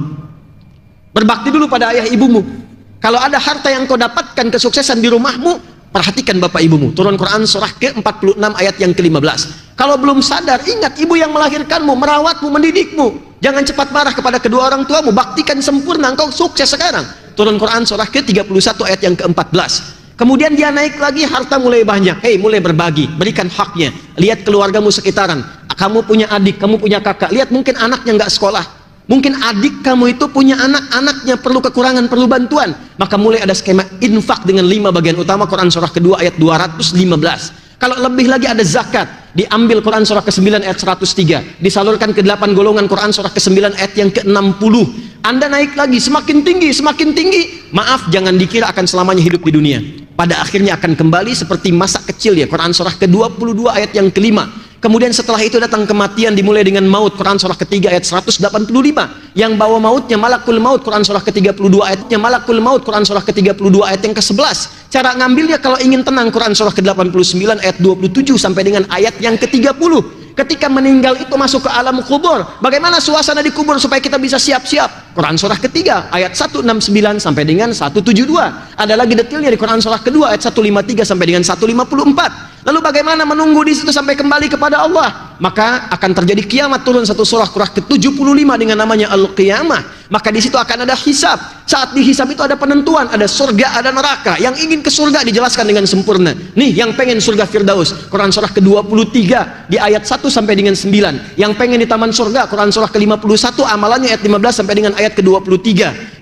Berbakti dulu pada ayah ibumu. Kalau ada harta yang kau dapatkan kesuksesan di rumahmu, perhatikan bapak ibumu. Turun Quran surah ke-46 ayat yang ke-15. Kalau belum sadar, ingat ibu yang melahirkanmu, merawatmu, mendidikmu. Jangan cepat marah kepada kedua orang tuamu, baktikan sempurna, engkau sukses sekarang. Turun Quran surah ke-31 ayat yang ke-14. Kemudian dia naik lagi, harta mulai banyak. Mulai berbagi, berikan haknya. Lihat keluargamu sekitaran. Kamu punya adik, kamu punya kakak. Lihat mungkin anaknya nggak sekolah. Mungkin adik kamu itu punya anak-anaknya perlu kekurangan, perlu bantuan. Maka mulai ada skema infak dengan 5 bagian utama. Quran surah kedua ayat 215. Kalau lebih lagi ada zakat, diambil Quran surah ke-9 ayat 103, disalurkan ke 8 golongan. Quran surah ke-9 ayat yang ke-60. Anda naik lagi, semakin tinggi. Maaf, jangan dikira akan selamanya hidup di dunia. Pada akhirnya akan kembali seperti masa kecil ya. Quran surah ke-22 ayat yang ke-5. Kemudian setelah itu datang kematian, dimulai dengan maut. Quran surah ketiga ayat 185. Yang bawa mautnya malakul maut. Quran surah ke-32 ayatnya malakul maut. Quran surah ke-32 ayat yang ke-11. Cara ngambilnya kalau ingin tenang, Quran surah ke-89 ayat 27 sampai dengan ayat yang ke-30. Ketika meninggal itu masuk ke alam kubur, bagaimana suasana di kubur supaya kita bisa siap-siap? Quran surah ketiga ayat 169 sampai dengan 172. Ada lagi detailnya di Quran surah kedua ayat 153 sampai dengan 154. Lalu bagaimana menunggu di situ sampai kembali kepada Allah? Maka akan terjadi kiamat. Turun satu surah ke-75 dengan namanya Al-Qiyamah. Maka di situ akan ada hisab. Saat dihisab itu ada penentuan, ada surga, ada neraka. Yang ingin ke surga dijelaskan dengan sempurna. Nih yang pengen surga Firdaus, Quran surah ke-23 di ayat 1 sampai dengan 9. Yang pengen di taman surga, Quran surah ke-51 amalannya ayat 15 sampai dengan ayat ke-23.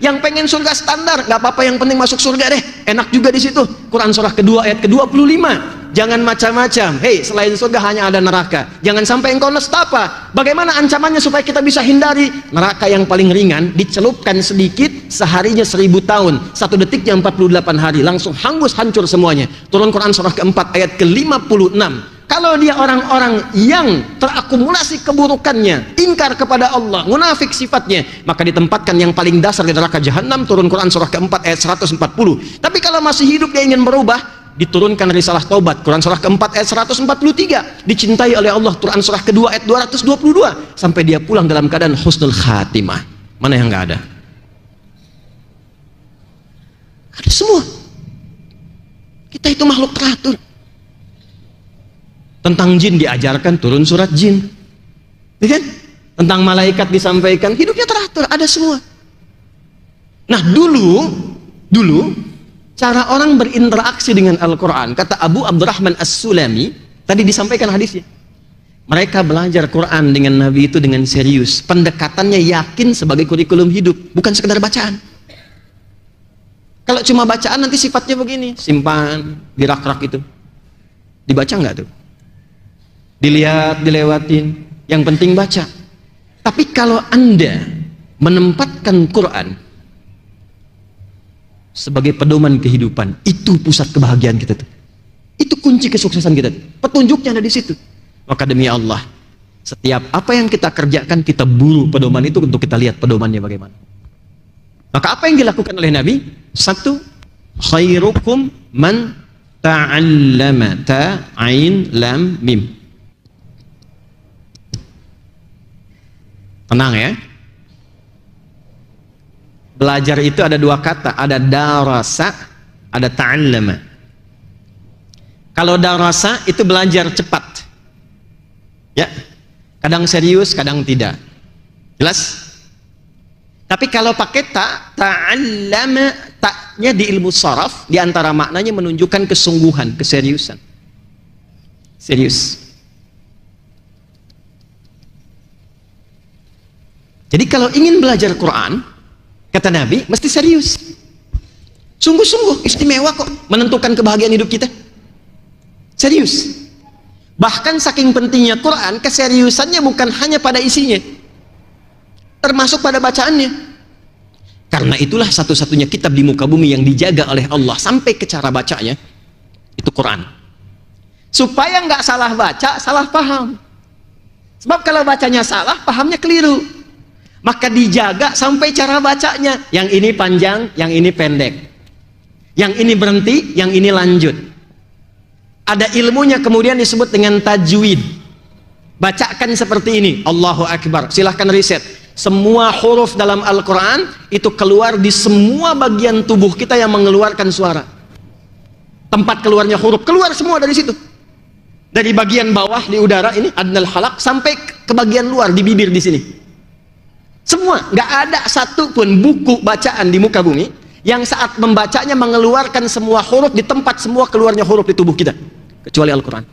Yang pengen surga standar, nggak apa-apa, yang penting masuk surga deh, enak juga di situ. Quran surah kedua ayat ke-25. Jangan macam-macam. Selain surga hanya ada neraka. Jangan sampai engkau nestapa. Bagaimana ancamannya supaya kita bisa hindari? Neraka yang paling ringan dicelupkan sedikit, seharinya 1000 tahun, 1 detiknya 48 hari, langsung hangus hancur semuanya. Turun Quran surah keempat ayat ke-56. Kalau dia orang-orang yang terakumulasi keburukannya, ingkar kepada Allah, munafik sifatnya, maka ditempatkan yang paling dasar di neraka jahanam. Turun Quran surah keempat ayat 140. Tapi kalau masih hidup dia ingin berubah, diturunkan risalah taubat. Quran surah keempat ayat 143. Dicintai oleh Allah. Quran surah kedua ayat 222. Sampai dia pulang dalam keadaan husnul khatimah. Mana yang nggak ada? Ada semua. Kita itu makhluk teratur. Tentang jin diajarkan, turun surat jin, ya kan? Tentang malaikat disampaikan, hidupnya teratur, ada semua. Nah dulu cara orang berinteraksi dengan Al-Quran, kata Abu Abdurrahman As-Sulami, tadi disampaikan hadisnya, mereka belajar Quran dengan Nabi itu dengan serius, pendekatannya yakin sebagai kurikulum hidup, bukan sekedar bacaan. Kalau cuma bacaan nanti sifatnya begini, simpan di rak-rak itu, dibaca nggak tuh? Dilihat, dilewatin, yang penting baca. Tapi kalau Anda menempatkan Quran sebagai pedoman kehidupan, itu pusat kebahagiaan kita tuh. Itu kunci kesuksesan kita tuh. Petunjuknya ada di situ. Maka demi Allah, setiap apa yang kita kerjakan, kita buru pedoman itu untuk kita lihat pedomannya bagaimana. Maka apa yang dilakukan oleh Nabi? 1, khairukum man ta'allama, ta'ain lam mim. Tenang ya. Belajar itu ada 2 kata, ada darasa, ada ta'allama. Kalau darasa itu belajar cepat. Ya. Kadang serius, kadang tidak. Jelas? Tapi kalau pakai ta'allama, ta'nya di ilmu sharaf, di antara maknanya menunjukkan kesungguhan, keseriusan. Serius. Jadi kalau ingin belajar Quran, kata Nabi, mesti serius. Sungguh-sungguh, istimewa kok menentukan kebahagiaan hidup kita. Serius. Bahkan saking pentingnya Quran, keseriusannya bukan hanya pada isinya, termasuk pada bacaannya. Karena itulah satu-satunya kitab di muka bumi yang dijaga oleh Allah sampai ke cara bacanya, itu Quran. Supaya nggak salah baca, salah paham. Sebab kalau bacanya salah, pahamnya keliru. Maka dijaga sampai cara bacanya. Yang ini panjang, yang ini pendek. Yang ini berhenti, yang ini lanjut. Ada ilmunya kemudian disebut dengan tajwid. Bacakan seperti ini, Allahu Akbar. Silahkan riset. Semua huruf dalam Al-Quran itu keluar di semua bagian tubuh kita yang mengeluarkan suara. Tempat keluarnya huruf, keluar semua dari situ. Dari bagian bawah di udara ini, adnal halak, sampai ke bagian luar di bibir di sini. Semua, nggak ada satu pun buku bacaan di muka bumi yang saat membacanya mengeluarkan semua huruf di tempat semua keluarnya huruf di tubuh kita, kecuali Al-Quran.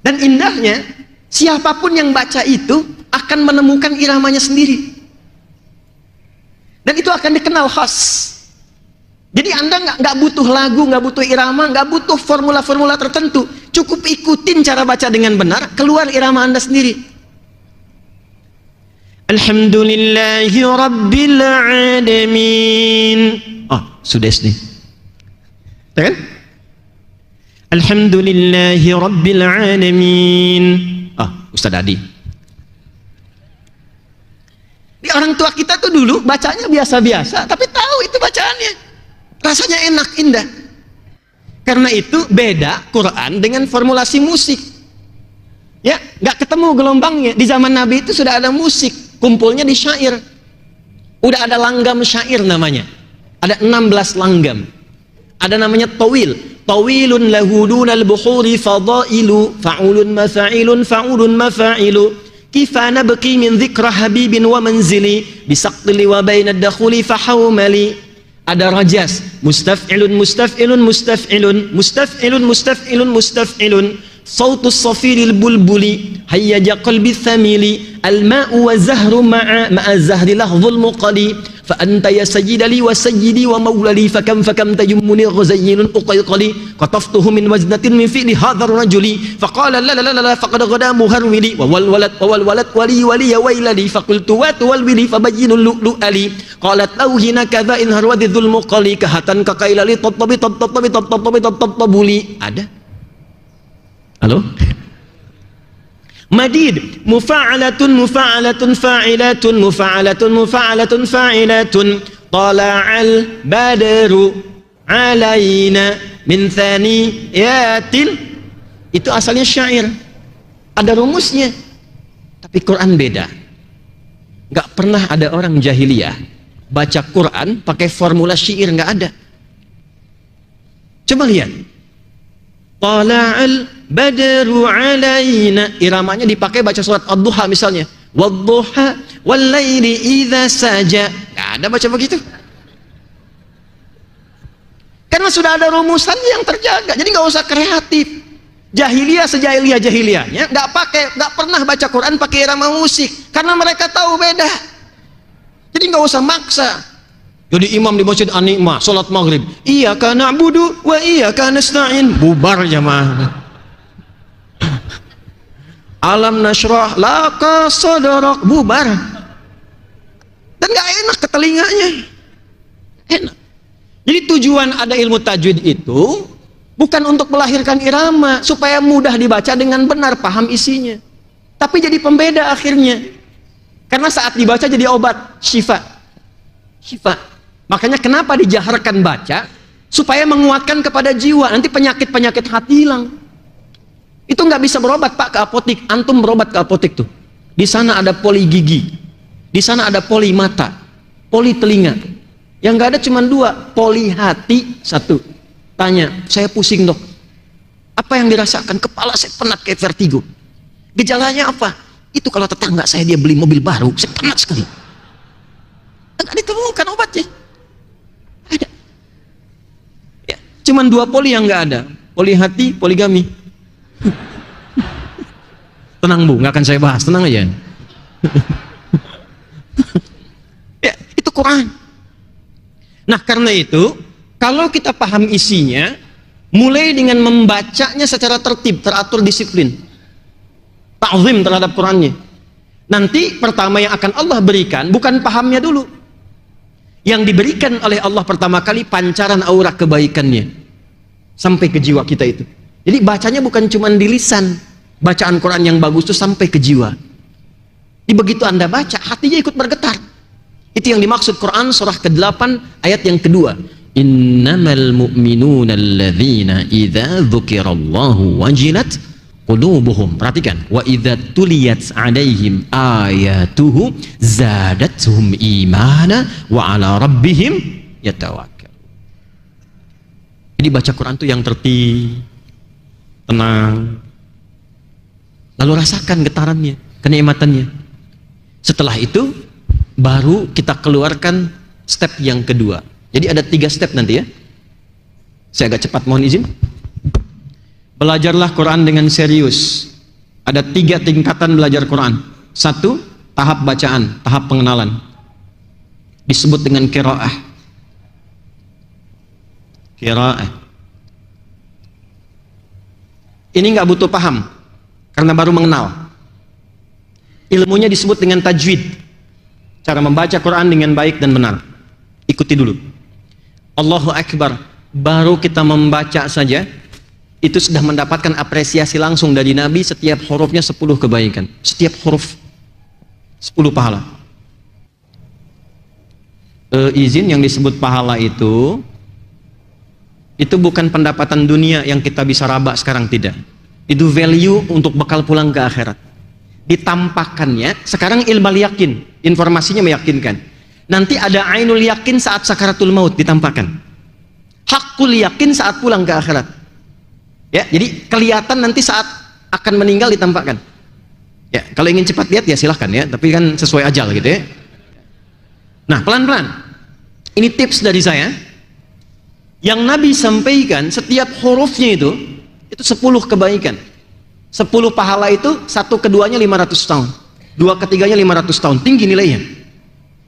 Dan indahnya, siapapun yang baca itu akan menemukan iramanya sendiri. Dan itu akan dikenal khas. Jadi Anda nggak butuh lagu, nggak butuh irama, nggak butuh formula-formula tertentu. Cukup ikutin cara baca dengan benar, keluar irama Anda sendiri. Alhamdulillahi Rabbil Alamin. Sudah nih. Kan? Alhamdulillahi Rabbil Alamin. Ustaz Adi. Di orang tua kita tuh dulu bacanya biasa-biasa, tapi tahu itu bacaannya. Rasanya enak, indah. Karena itu beda Quran dengan formulasi musik. Ya, nggak ketemu gelombangnya. Di zaman Nabi itu sudah ada musik. Kumpulnya di syair. Udah ada langgam syair namanya. Ada 16 langgam. Ada namanya tawil. Tawilun lahudun al-buhuri fadailu fa'ulun mafa'ilun fa'ulun mafa'ilu kifana baqi min dhikra habibin wa manzili bisaqtili wa bainad dakhuli fahawmali. Ada rajas. Mustaf'ilun mustaf'ilun mustaf'ilun mustaf'ilun mustaf'ilun mustaf'ilun صوت الصفير البلبل هيج قلبي الثميل الماء والزهر مع الزهر لحظ المقلي fa anta ya sayyidali wa sayyidi wa maulali fakam tajummuni ghazayyinun uqayqali qataftuhu min waznatin min fi'li hadzal rajuli faqala la la la la faqad ghada muharwili wa wal walad wali ya wailali faqultu wa tuwalwili fabayyinul lu'ali qalat lauhina kadza in harwadi dzulmu qali kahatan kaqailali tatabuli. Ada? Halo? Madid mufa'alatun fa'ilatun tala'al badru alaina min thaniyatin. Itu asalnya syair, ada rumusnya, tapi Quran beda. Gak pernah ada orang jahiliyah baca Quran pakai formula syair, gak ada. Coba lihat, tala'al badru alaina, iramanya dipakai baca surat ad-duha misalnya, wadduha wallaili idza saja. Nggak ada baca begitu, karena sudah ada rumusan yang terjaga. Jadi nggak usah kreatif. Jahiliyah jahiliyahnya nggak pernah baca Quran pakai irama musik, karena mereka tahu beda. Jadi nggak usah maksa. Jadi imam di masjid An-Ni'mah salat maghrib, iyyaka na'budu wa iyyaka nasta'in, bubar jamaah. Alam nashrah laka sadrak, bubar. Dan gak enak ke telinganya. Enak. Jadi tujuan ada ilmu tajwid itu bukan untuk melahirkan irama supaya mudah dibaca dengan benar, paham isinya, tapi jadi pembeda akhirnya. Karena saat dibaca jadi obat, syifa. Makanya kenapa dijaharkan baca, supaya menguatkan kepada jiwa. Nanti penyakit hati hilang. Itu nggak bisa berobat Pak ke apotik. Antum berobat ke apotik tuh, di sana ada poli gigi, di sana ada poli mata, poli telinga. Yang nggak ada cuma 2, poli hati 1. Tanya, saya pusing dok, apa yang dirasakan? Kepala saya penat kayak vertigo. Gejalanya apa? Itu kalau tetangga saya dia beli mobil baru, saya penat sekali. Nggak ditemukan obatnya. Ada. Ya, cuman 2 poli yang nggak ada, poli hati, poligami. Tenang Bu, nggak akan saya bahas, tenang aja. Ya, itu Quran. Nah karena itu, kalau kita paham isinya, mulai dengan membacanya secara tertib, teratur, disiplin, ta'zim terhadap Qurannya. Nanti pertama yang akan Allah berikan bukan pahamnya dulu. Yang diberikan oleh Allah pertama kali pancaran aura kebaikannya sampai ke jiwa kita itu. Jadi bacanya bukan cuma di lisan. Bacaan Quran yang bagus itu sampai ke jiwa. Jadi begitu Anda baca, hatinya ikut bergetar. Itu yang dimaksud Quran surah ke-8 ayat yang kedua. Innamal mu'minuna alladzina idza dzukirallahu wajilat qulubuhum. Perhatikan, wa idza tuliyat 'alaihim ayatuhu zadatuhum imana wa 'ala rabbihim yatawakkal. Jadi baca Quran itu yang tertib, tenang, lalu rasakan getarannya, kenikmatannya. Setelah itu baru kita keluarkan step yang kedua. Jadi ada 3 step nanti ya. Saya agak cepat, mohon izin. Belajarlah Quran dengan serius. Ada 3 tingkatan belajar Quran. 1, tahap bacaan, tahap pengenalan, disebut dengan qiraah. Ini nggak butuh paham, karena baru mengenal. Ilmunya disebut dengan tajwid, cara membaca Quran dengan baik dan benar. Ikuti dulu. Allahu Akbar, baru kita membaca saja itu sudah mendapatkan apresiasi langsung dari Nabi. Setiap hurufnya 10 kebaikan, setiap huruf 10 pahala. Izin, yang disebut pahala itu bukan pendapatan dunia yang kita bisa raba sekarang, tidak. Itu value untuk bekal pulang ke akhirat. Ditampakkannya sekarang ilmu yakin, informasinya meyakinkan. Nanti ada ainul yakin saat sakaratul maut, ditampakkan. Hakul yakin saat pulang ke akhirat. Ya, jadi kelihatan nanti saat akan meninggal, ditampakkan. Ya, kalau ingin cepat lihat ya silahkan ya, tapi kan sesuai ajal gitu ya. Nah, pelan-pelan. Ini tips dari saya. Yang Nabi sampaikan, setiap hurufnya itu 10 kebaikan. 10 pahala itu, 1 keduanya 500 tahun, 2 ketiganya 500 tahun, tinggi nilainya.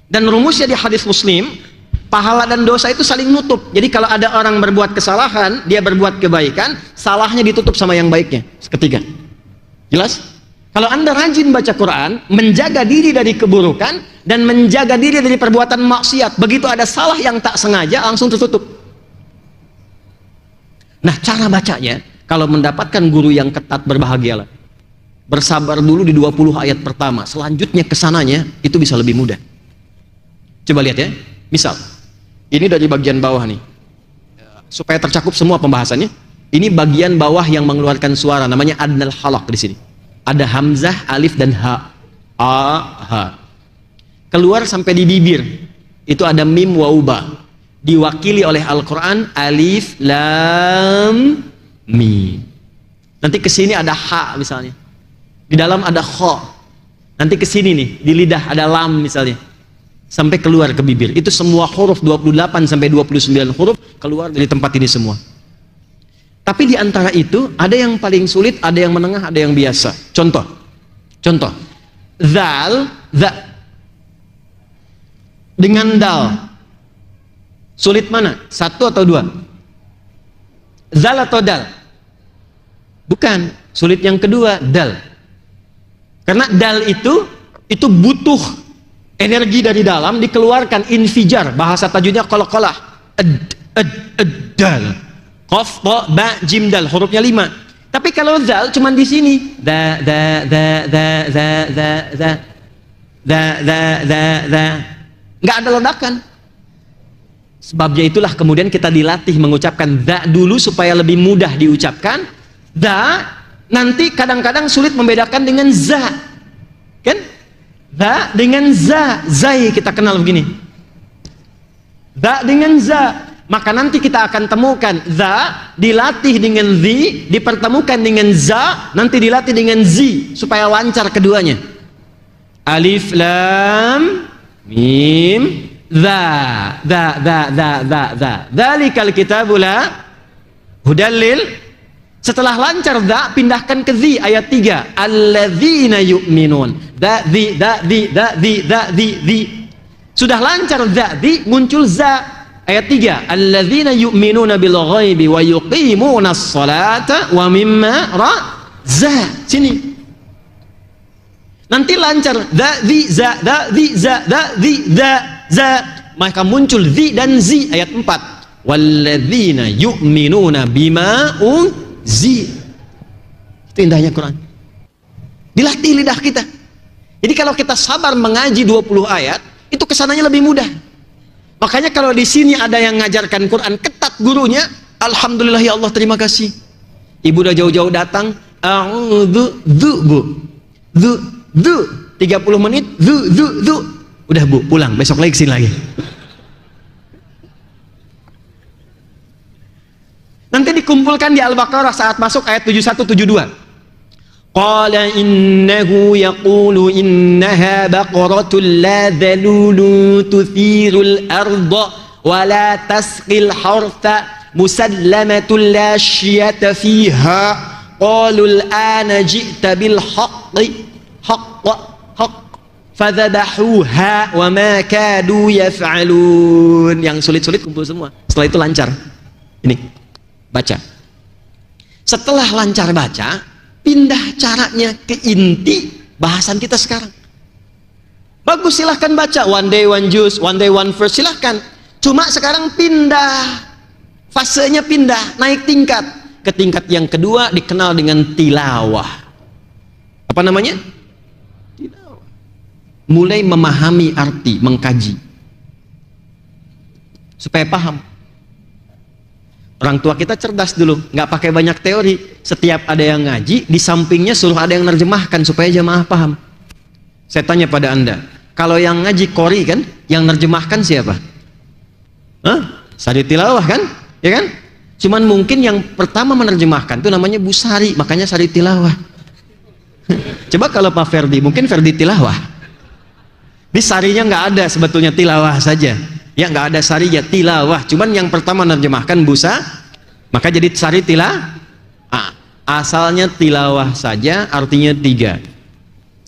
Dan rumusnya di hadis Muslim, pahala dan dosa itu saling nutup. Jadi kalau ada orang berbuat kesalahan, dia berbuat kebaikan, salahnya ditutup sama yang baiknya seketika. Jelas? Kalau Anda rajin baca Quran, menjaga diri dari keburukan dan menjaga diri dari perbuatan maksiat, begitu ada salah yang tak sengaja langsung tertutup. Nah, cara bacanya, kalau mendapatkan guru yang ketat, berbahagialah. Bersabar dulu di 20 ayat pertama, selanjutnya kesananya itu bisa lebih mudah. Coba lihat ya, misal ini dari bagian bawah nih, supaya tercakup semua pembahasannya. Ini bagian bawah yang mengeluarkan suara, namanya adnal halaq di sini. Ada hamzah, alif dan ha. A, ha. Keluar sampai di bibir, itu ada mim wa uba. Diwakili oleh Al-Quran alif, lam, mim. Nanti ke sini ada ha misalnya. Di dalam ada kha. Nanti ke sini nih, di lidah ada lam misalnya. Sampai keluar ke bibir. Itu semua huruf 28 sampai 29 huruf keluar dari tempat ini semua. Tapi di antara itu ada yang paling sulit, ada yang menengah, ada yang biasa. Contoh. Zal, za. Dengan dal. Sulit mana? Satu atau dua? Zal atau dal? Bukan. Sulit yang kedua, dal. Karena dal itu butuh energi dari dalam dikeluarkan, infijar, bahasa tajwidnya qalqalah. Dal, qaf, ta, ba, jim, dal, hurufnya 5. Tapi kalau zal cuman di sini, da, nggak ada ledakan. Sebabnya itulah kemudian kita dilatih mengucapkan da dulu supaya lebih mudah diucapkan. Da nanti kadang-kadang sulit membedakan dengan za, kan? Da dengan za, zai kita kenal begini. Da dengan za, maka nanti kita akan temukan za dilatih dengan zi, dipertemukan dengan za, nanti dilatih dengan zi supaya lancar keduanya. Alif lam mim za, dzalikal kitabul la hudallil. Setelah lancar da, pindahkan ke zi ayat 3. Alladzina yu'minun. Da zi. Sudah lancar da zi, muncul za ayat 3. Alladzina yu'minuna bil ghaibi wa yuqimunas salata wa mimma za. Sini. Nanti lancar da zi za, da zi za, da zi za. Maka muncul zi dan zi ayat 4. Walladzina yu'minuna bima zi. Itu indahnya Quran. Dilatih lidah kita. Jadi kalau kita sabar mengaji 20 ayat, itu kesananya lebih mudah. Makanya kalau di sini ada yang ngajarkan Quran ketat gurunya, alhamdulillah ya Allah, terima kasih. Ibu udah jauh-jauh datang, bu. 30 menit, udah bu, pulang, besok lagi kesini lagi. Nanti dikumpulkan di Al-Baqarah saat masuk ayat 71-72. Qala innahu yaqulu innaha baqaratun la dhalulun tuthirul arda wa la tasqil hartha musallamatun la syiyata fiha. Qalu al-ana ji'ta bil haqqi haqq fadhabahuha wa ma kadu yaf'alun. Yang sulit-sulit kumpul semua. Setelah itu lancar. Ini baca. Setelah lancar baca, pindah caranya ke inti bahasan kita sekarang. Bagus, silahkan baca one day one juice, one day one verse, silahkan. Cuma sekarang pindah, fasenya pindah, naik tingkat ke tingkat yang kedua, dikenal dengan tilawah. Apa namanya? Tilawah. Mulai memahami arti, mengkaji supaya paham. Orang tua kita cerdas dulu, nggak pakai banyak teori. Setiap ada yang ngaji, di sampingnya suruh ada yang nerjemahkan supaya jamaah paham. Saya tanya pada Anda, kalau yang ngaji qori kan, yang nerjemahkan siapa? Sari tilawah kan? Ya kan? Cuman mungkin yang pertama menerjemahkan itu namanya Bu Sari, makanya Sari tilawah. Coba kalau Pak Ferdi, mungkin Ferdi tilawah. Di sarinya nggak ada, sebetulnya tilawah saja. Ya nggak ada sarinya, tilawah. Cuman yang pertama menerjemahkan busa, maka jadi sari asalnya tilawah saja, artinya 3.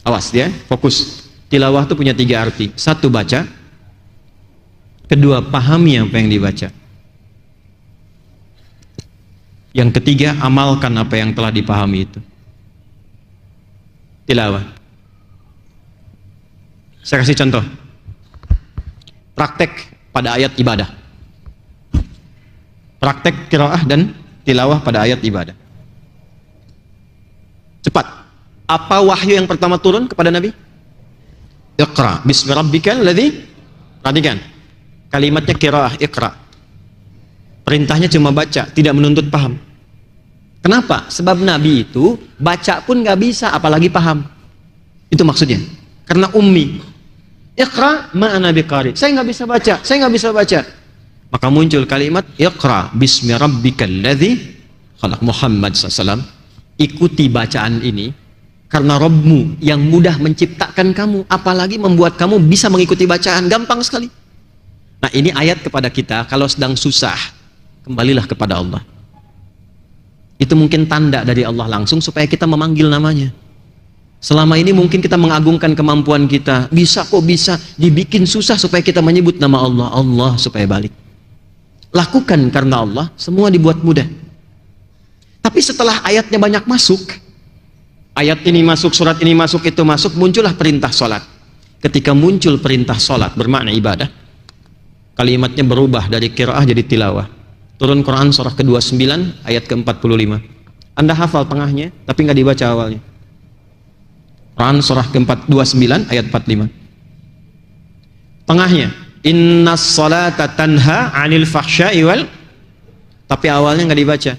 Awas ya, fokus. Tilawah itu punya 3 arti. 1 baca, Kedua, pahami apa yang dibaca. Yang ketiga, amalkan apa yang telah dipahami itu. Tilawah. Saya kasih contoh. Praktek pada ayat ibadah. Praktek qiraah dan tilawah pada ayat ibadah. Cepat. Apa wahyu yang pertama turun kepada Nabi? Iqra bismi rabbikal ladzi. Perhatikan. Kalimatnya qiraah, iqra. Perintahnya cuma baca, tidak menuntut paham. Kenapa? Sebab Nabi itu baca pun nggak bisa, apalagi paham. Itu maksudnya. Karena ummi. Iqra ma'ana biqari. Saya nggak bisa baca, saya nggak bisa baca. Maka muncul kalimat iqra bismi rabbikal ladzi khalaq. Muhammad SAW, ikuti bacaan ini karena Rabbmu yang mudah menciptakan kamu, apalagi membuat kamu bisa mengikuti bacaan. Gampang sekali. Nah, ini ayat kepada kita, kalau sedang susah, kembalilah kepada Allah. Itu mungkin tanda dari Allah langsung supaya kita memanggil namanya. Selama ini mungkin kita mengagungkan kemampuan kita, bisa kok bisa, dibikin susah supaya kita menyebut nama Allah. Allah supaya balik. Lakukan karena Allah, semua dibuat mudah. Tapi setelah ayatnya banyak masuk, ayat ini masuk, surat ini masuk, itu masuk, muncullah perintah sholat. Ketika muncul perintah sholat bermakna ibadah, kalimatnya berubah dari qiraah jadi tilawah. Turun Quran surah ke-29 ayat ke-45. Anda hafal tengahnya tapi nggak dibaca awalnya. Quran surah ke-29 ayat 45. Tengahnya, innas salata tanha 'anil fahsya'i wal, tapi awalnya nggak dibaca.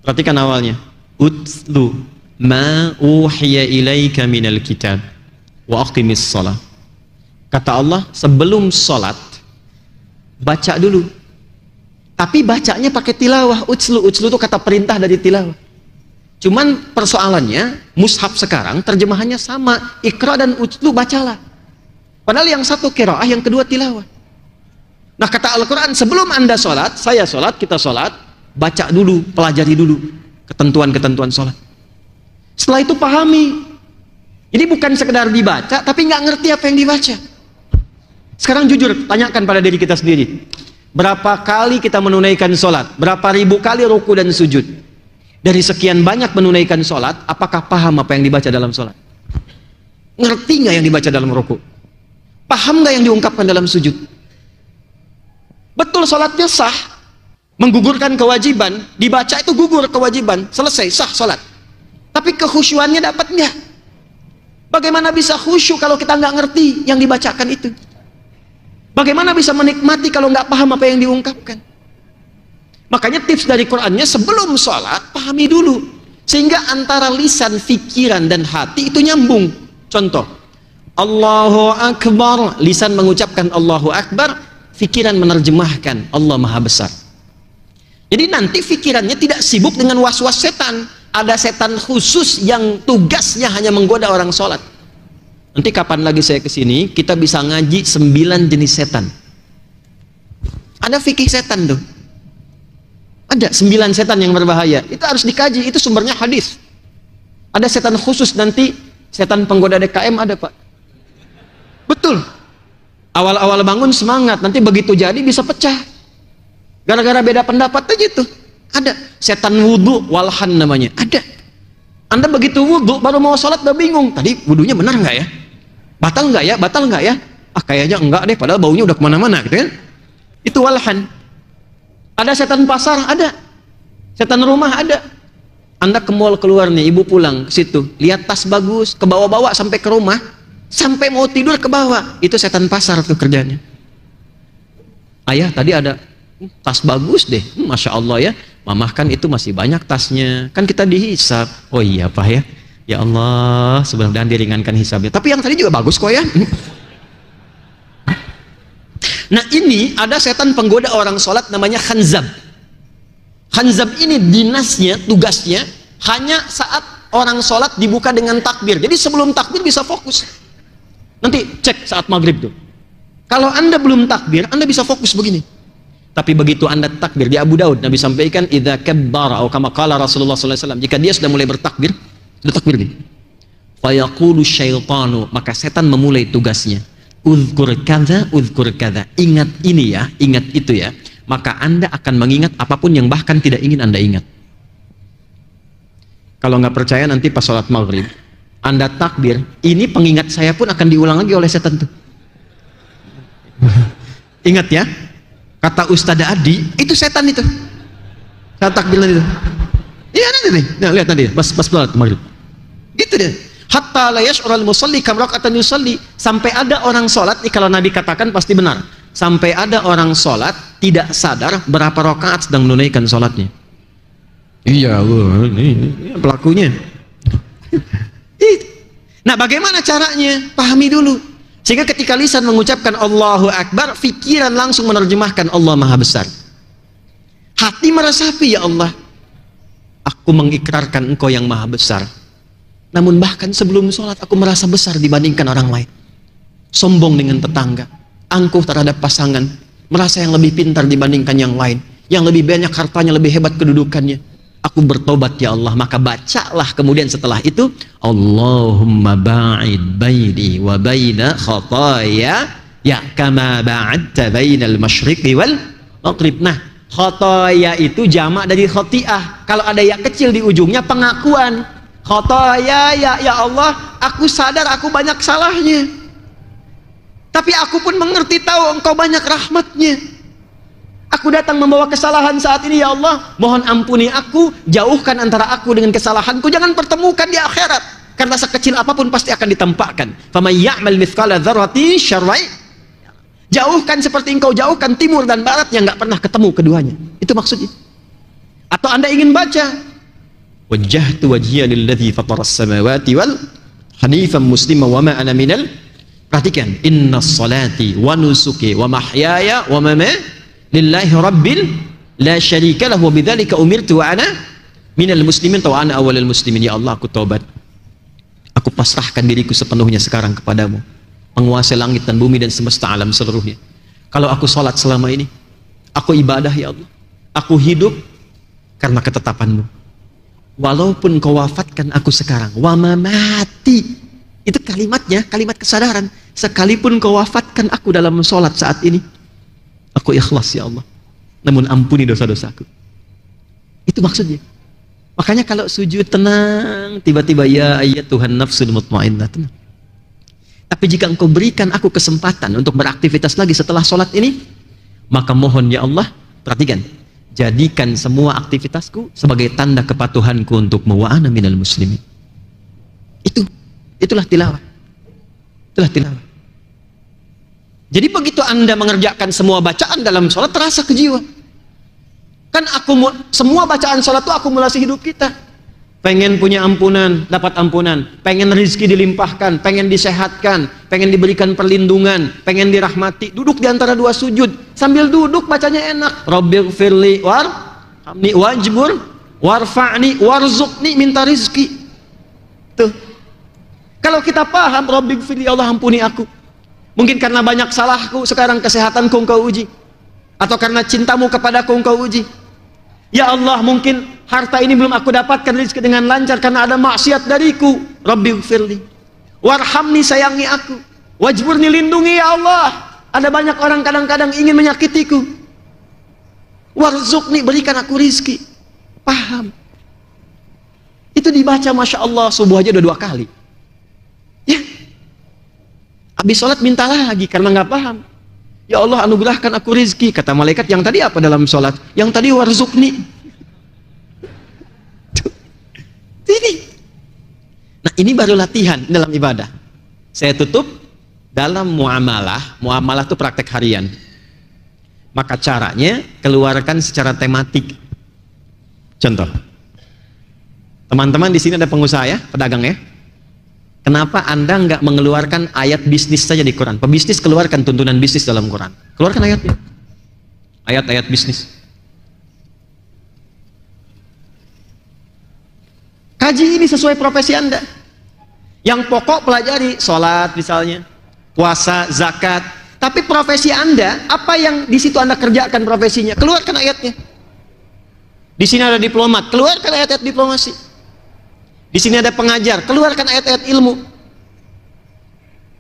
Perhatikan awalnya. Utlu ma uhiya ilaika minal kitab wa aqimis shalah. Kata Allah, sebelum salat baca dulu. Tapi bacanya pakai tilawah. Utslu itu kata perintah dari tilawah. Cuman persoalannya, mushaf sekarang terjemahannya sama. Iqra dan utslu, bacalah. Padahal yang satu qiraah, yang kedua tilawah. Nah, kata Al-Quran, sebelum Anda sholat, saya sholat, kita sholat, baca dulu, pelajari dulu ketentuan-ketentuan sholat. Setelah itu pahami. Jadi bukan sekedar dibaca, tapi nggak ngerti apa yang dibaca. Sekarang jujur, tanyakan pada diri kita sendiri. Berapa kali kita menunaikan sholat? Berapa ribu kali ruku dan sujud? Dari sekian banyak menunaikan sholat, apakah paham apa yang dibaca dalam sholat? Ngerti nggak yang dibaca dalam ruku? Paham nggak yang diungkapkan dalam sujud? Betul sholatnya sah, menggugurkan kewajiban, dibaca itu gugur kewajiban, selesai, sah sholat. Tapi kekhusyuannya dapat nggak? Bagaimana bisa khusyuk kalau kita nggak ngerti yang dibacakan itu? Bagaimana bisa menikmati kalau nggak paham apa yang diungkapkan? Makanya tips dari Qur'annya, sebelum sholat pahami dulu, sehingga antara lisan, pikiran dan hati itu nyambung. Contoh, Allahu Akbar, lisan mengucapkan Allahu Akbar, pikiran menerjemahkan Allah Maha Besar. Jadi nanti pikirannya tidak sibuk dengan was-was setan. Ada setan khusus yang tugasnya hanya menggoda orang sholat. Nanti kapan lagi saya kesini, kita bisa ngaji 9 jenis setan. Ada fikih setan tuh. Ada 9 setan yang berbahaya. Itu harus dikaji, itu sumbernya hadis. Ada setan khusus nanti, setan penggoda DKM ada, Pak. Betul. Awal-awal bangun semangat, nanti begitu jadi bisa pecah. Gara-gara beda pendapat aja tuh. Ada. Setan wudhu, walhan namanya. Ada. Anda begitu wudhu, baru mau sholat udah bingung. Tadi wudhunya benar nggak ya? Batal nggak ya? Batal nggak ya? Ah, kayaknya enggak deh, padahal baunya udah kemana-mana gitu kan. Itu walhan. Ada setan pasar, ada. Setan rumah, ada. Anda ke mall keluar nih, ibu pulang ke situ, lihat tas bagus, ke bawah-bawa sampai ke rumah, sampai mau tidur ke bawah. Itu setan pasar tuh kerjanya. Ayah, tadi ada tas bagus deh, Masya Allah ya, mamah kan itu masih banyak tasnya, kan kita dihisab. Oh iya Pak ya, ya Allah, mudah-mudahan diringankan hisabnya, tapi yang tadi juga bagus kok ya. Nah, ini ada setan penggoda orang sholat namanya khanzab. Khanzab ini dinasnya, tugasnya hanya saat orang sholat dibuka dengan takbir. Jadi sebelum takbir bisa fokus. Nanti cek saat maghrib tuh, kalau Anda belum takbir, Anda bisa fokus begini. Tapi begitu Anda takbir, di Abu Daud Nabi sampaikan, idza kabbara atau kama qala Rasulullah sallallahu alaihi wasallam, jika dia sudah mulai bertakbir, sudah takbir nih, fayaqulu syaitanu, maka setan memulai tugasnya, uzkur kadza, ingat ini ya, ingat itu ya, maka Anda akan mengingat apapun yang bahkan tidak ingin Anda ingat. Kalau nggak percaya nanti pas sholat maghrib Anda takbir, ini pengingat saya pun akan diulang lagi oleh setan tuh. Ingat ya, kata Ustadz Adi, itu setan itu. Saya takbir itu. Iya nanti nih, nah, lihat tadi pas sholat maghrib. Gitu deh. Hatta la yash'ural musalli kam raka'atan yusalli, sampai ada orang sholat, kalau Nabi katakan pasti benar, sampai ada orang sholat tidak sadar berapa rakaat sedang menunaikan sholatnya. Iya, ini pelakunya. Nah, bagaimana caranya? Pahami dulu. Sehingga ketika lisan mengucapkan Allahu Akbar, pikiran langsung menerjemahkan Allah Maha Besar. Hati meresapi, ya Allah, aku mengikrarkan Engkau yang Maha Besar. Namun bahkan sebelum sholat aku merasa besar dibandingkan orang lain. Sombong dengan tetangga, angkuh terhadap pasangan, merasa yang lebih pintar dibandingkan yang lain, yang lebih banyak hartanya, lebih hebat kedudukannya. Aku bertobat ya Allah. Maka bacalah kemudian setelah itu, Allahumma ba'id baini wa baina khataya ya kama ba'adta bainal masyriqi wal maghrib. Nah, khataya itu jamak dari khati'ah. Kalau ada ya kecil di ujungnya, pengakuan. Khataya ya Allah, aku sadar aku banyak salahnya, tapi aku pun mengerti tahu Engkau banyak rahmatnya. Aku datang membawa kesalahan saat ini ya Allah, mohon ampuni aku, jauhkan antara aku dengan kesalahanku, jangan pertemukan di akhirat, karena sekecil apapun pasti akan ditampakkan. Faman ya'mal mithqala dzarratin syarran, jauhkan seperti Engkau jauhkan timur dan barat yang nggak pernah ketemu keduanya. Itu maksudnya. Atau Anda ingin baca wajjahtu wajhiya lilladzi fataras samawati wal hanifan musliman wa ma ana minal, perhatikan, innas salati wa nusuki wa mahyaya wa mamati lillahi rabbil la syarika lahu wa bidzalika umirtu wa ana minal muslimin wa ana awwalul muslimin. Ya Allah, aku taubat, aku pasrahkan diriku sepenuhnya sekarang kepadamu, penguasa langit dan bumi dan semesta alam seluruhnya. Kalau aku sholat selama ini, aku ibadah ya Allah, aku hidup karena ketetapanmu. Walaupun Kau wafatkan aku sekarang, wa mamati, itu kalimatnya, kalimat kesadaran. Sekalipun Kau wafatkan aku dalam sholat saat ini, aku ikhlas ya Allah, namun ampuni dosa-dosaku. Itu maksudnya. Makanya kalau sujud tenang, tiba-tiba ya ayat Tuhan nafsul mutmainnah, tenang. Tapi jika Engkau berikan aku kesempatan untuk beraktivitas lagi setelah sholat ini, maka mohon ya Allah, perhatikan, jadikan semua aktivitasku sebagai tanda kepatuhanku untukmu, wa ana minal muslimin. Itulah tilawah. Itulah tilawah. Jadi begitu Anda mengerjakan semua bacaan dalam sholat, terasa ke jiwa. Kan semua bacaan sholat itu akumulasi hidup kita. Pengen punya ampunan, dapat ampunan. Pengen rezeki dilimpahkan, pengen disehatkan, pengen diberikan perlindungan, pengen dirahmati. Duduk di antara dua sujud, sambil duduk bacanya enak. Rabbighfirli warhamni wajbur warfa'ni warzuqni, minta rezeki. Tuh. Kalau kita paham Rabbighfirli, Allah ampuni aku. Mungkin karena banyak salahku, sekarang kesehatanku Engkau uji. Atau karena cintamu kepadaku Engkau uji. Ya Allah, mungkin harta ini belum aku dapatkan rezeki dengan lancar karena ada maksiat dariku. Rabbighfirli warhamni, sayangi aku. Wajburni, lindungi ya Allah, ada banyak orang kadang-kadang ingin menyakitiku. Warzuqni, berikan aku rezeki. Paham? Itu dibaca Masya Allah, subuh aja udah 2 kali ya. Habis sholat minta lagi karena nggak paham. Ya Allah, anugerahkan aku rezeki. Kata malaikat, yang tadi apa dalam sholat? Yang tadi warzuqni. Ini. Nah, ini baru latihan dalam ibadah. Saya tutup dalam muamalah. Muamalah itu praktek harian. Maka caranya keluarkan secara tematik. Contoh, teman-teman di sini ada pengusaha ya, pedagang ya. Kenapa Anda nggak mengeluarkan ayat bisnis saja di Quran? Pebisnis keluarkan tuntunan bisnis dalam Quran. Keluarkan ayatnya. Ayat-ayat bisnis. Kaji ini sesuai profesi Anda. Yang pokok pelajari sholat misalnya, puasa, zakat. Tapi profesi Anda, apa yang di situ Anda kerjakan profesinya? Keluarkan ayatnya. Di sini ada diplomat, keluarkan ayat-ayat diplomasi. Di sini ada pengajar, keluarkan ayat-ayat ilmu.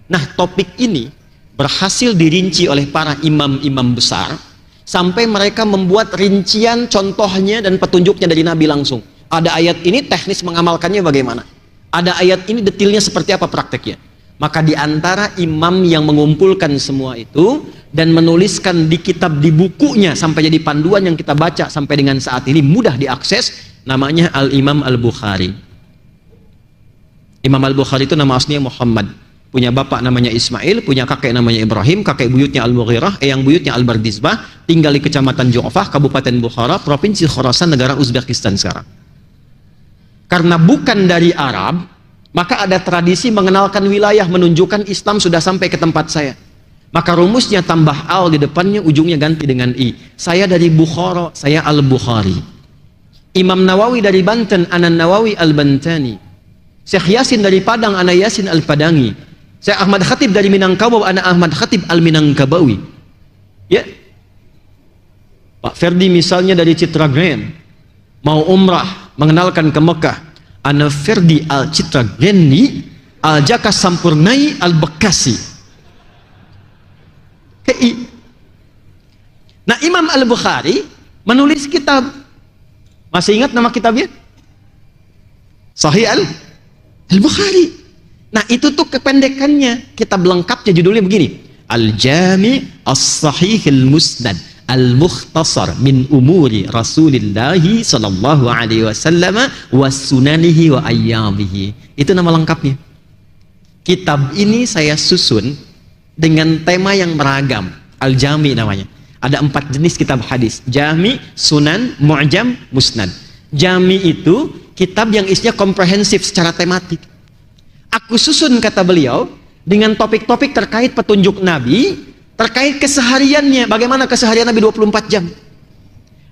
Nah, topik ini berhasil dirinci oleh para imam-imam besar, sampai mereka membuat rincian contohnya dan petunjuknya dari Nabi langsung. Ada ayat ini teknis mengamalkannya bagaimana, ada ayat ini detailnya seperti apa prakteknya. Maka di antara imam yang mengumpulkan semua itu dan menuliskan di kitab, di bukunya, sampai jadi panduan yang kita baca sampai dengan saat ini mudah diakses, namanya Al-Imam Al-Bukhari. Imam Al-Bukhari itu nama aslinya Muhammad, punya bapak namanya Ismail, punya kakek namanya Ibrahim, kakek buyutnya Al-Mughirah, eyang buyutnya Al-Bardizbah, tinggal di Kecamatan Ju'fah, Kabupaten Bukhara, Provinsi Khorasan, negara Uzbekistan sekarang. Karena bukan dari Arab, maka ada tradisi mengenalkan wilayah, menunjukkan Islam sudah sampai ke tempat saya. Maka rumusnya tambah al di depannya, ujungnya ganti dengan i. Saya dari Bukhara, saya Al-Bukhari. Imam Nawawi dari Banten, ana Nawawi Al-Bantani. Syekh Yasin dari Padang, ana Yasin Al-Padangi. Syekh Ahmad Khatib dari Minangkabau, ana Ahmad Khatib Al-Minangkabawi. Ya. Pak Ferdi misalnya dari Citragen, mau umrah, mengenalkan ke Mekah, ana Ferdi Al-Citrageni Al-Jaka Sampurnai Al-Bekasi. Nah, Imam Al-Bukhari menulis kitab. Masih ingat nama kitabnya? Sahih Al-Bukhari. Nah, itu tuh kependekannya. Kitab lengkapnya judulnya begini: Al-Jami' As-Sahih Al-Musnad Al-Mukhtasar min umuri Rasulillahi sallallahu alaihi wasallam wa sunanihi wa ayyamihi. Itu nama lengkapnya. Kitab ini saya susun dengan tema yang beragam. Al-Jami namanya. Ada 4 jenis kitab hadis: Jami, Sunan, Mu'jam, Musnad. Jami itu kitab yang isinya komprehensif secara tematik. Aku susun, kata beliau, dengan topik-topik terkait petunjuk Nabi, terkait kesehariannya, bagaimana keseharian Nabi 24 jam.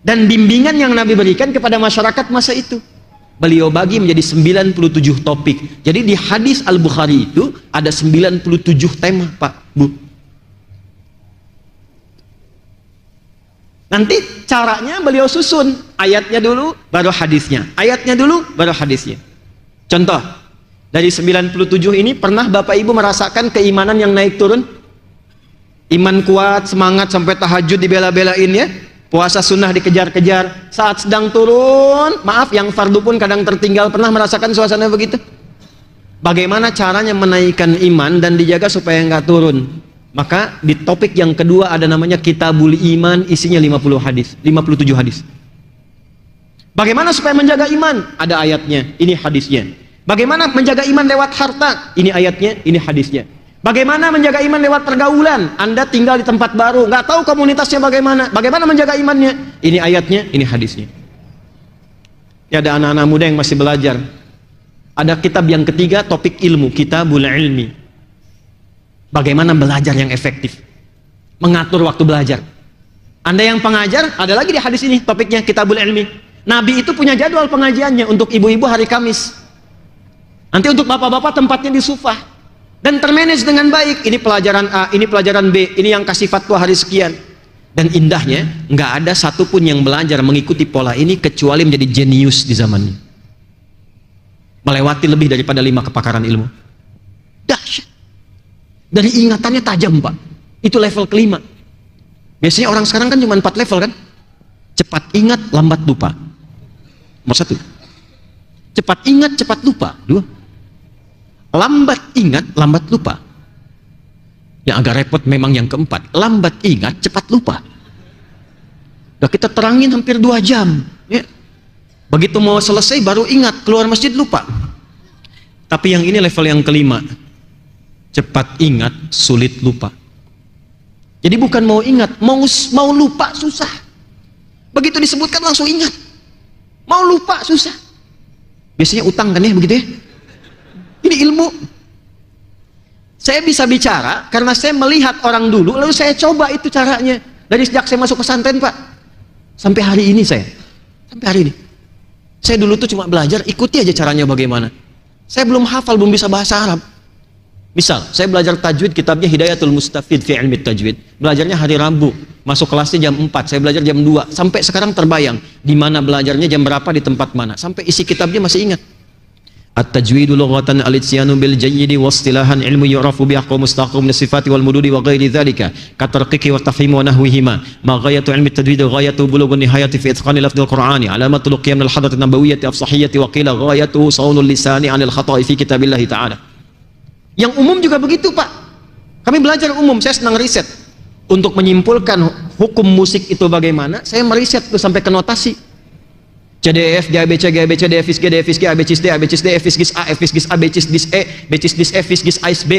Dan bimbingan yang Nabi berikan kepada masyarakat masa itu. Beliau bagi menjadi 97 topik. Jadi di hadis Al-Bukhari itu ada 97 tema, Pak, Bu. Nanti caranya beliau susun, ayatnya dulu baru hadisnya, ayatnya dulu baru hadisnya. Contoh, dari 97 ini pernah Bapak Ibu merasakan keimanan yang naik turun? Iman kuat, semangat sampai tahajud dibela-belain ya, puasa sunnah dikejar-kejar, saat sedang turun, maaf yang fardu pun kadang tertinggal. Pernah merasakan suasana begitu? Bagaimana caranya menaikkan iman dan dijaga supaya nggak turun? Maka di topik yang kedua ada namanya Kitabul Iman, isinya 50 hadis, 57 hadis. Bagaimana supaya menjaga iman? Ada ayatnya, ini hadisnya. Bagaimana menjaga iman lewat harta? Ini ayatnya, ini hadisnya. Bagaimana menjaga iman lewat pergaulan? Anda tinggal di tempat baru, nggak tahu komunitasnya bagaimana. Bagaimana menjaga imannya? Ini ayatnya, ini hadisnya. Ya, ada anak-anak muda yang masih belajar. Ada kitab yang ketiga, topik ilmu, Kitabul Ilmi. Bagaimana belajar yang efektif, mengatur waktu belajar. Anda yang pengajar, ada lagi di hadis ini topiknya Kitabul Ilmi. Nabi itu punya jadwal pengajiannya. Untuk ibu-ibu hari Kamis, nanti untuk bapak-bapak tempatnya di Sufah, dan termanage dengan baik. Ini pelajaran A, ini pelajaran B, ini yang kasih fatwa hari sekian. Dan indahnya, nggak ada satupun yang belajar mengikuti pola ini kecuali menjadi jenius di zamannya, melewati lebih daripada 5 kepakaran ilmu. Dahsyat. Dari ingatannya tajam, Pak. Itu level kelima. Biasanya orang sekarang kan cuma 4 level kan? Cepat ingat, lambat lupa. Nomor 1. Cepat ingat, cepat lupa. 2. Lambat ingat, lambat lupa. Yang agak repot memang yang keempat. Lambat ingat, cepat lupa. Udah kita terangin hampir 2 jam. Ya. Begitu mau selesai baru ingat, keluar masjid lupa. Tapi yang ini level yang kelima. Cepat ingat, sulit lupa. Jadi bukan mau ingat, mau lupa susah. Begitu disebutkan langsung ingat. Mau lupa susah. Biasanya utang kan ya begitu ya. Ini ilmu. Saya bisa bicara karena saya melihat orang dulu, lalu saya coba itu caranya. Dari sejak saya masuk pesantren, Pak, sampai hari ini saya. Sampai hari ini. Saya dulu tuh cuma belajar, ikuti aja caranya bagaimana. Saya belum hafal, belum bisa bahasa Arab. Misal, saya belajar tajwid, kitabnya Hidayatul Mustafid fi Ilmi Tajwid. Belajarnya hari Rabu, masuk kelasnya jam 4, saya belajar jam 2. Sampai sekarang terbayang, di mana belajarnya, jam berapa, di tempat mana. Sampai isi kitabnya masih ingat. At-tajwidu lughatan al-ityanu bil jayyidi wa istilahan ilmu yu'rafu bi ahkam mustaqim min sifati wal mududi wa ghairi dhalika katarqiqi wa tafhim wa nahwihima ma ghayatu ilmi at-tajwid ghayatu bulughun nihayati fi itqani lafdh al-Qur'ani alamatul qiyam min al-hadrati nabawiyyati afsahiyyati wa qila ghayatuhu sawnul lisani 'anil khata'i fi kitabillah ta'ala. Yang umum juga begitu, Pak. Kami belajar umum, saya senang riset untuk menyimpulkan hukum musik itu bagaimana. Saya meriset tuh sampai ke notasi. C D F G A B C G A B C D F G D F G A B C D A B C D F G A F G A B C D E B C D F G A B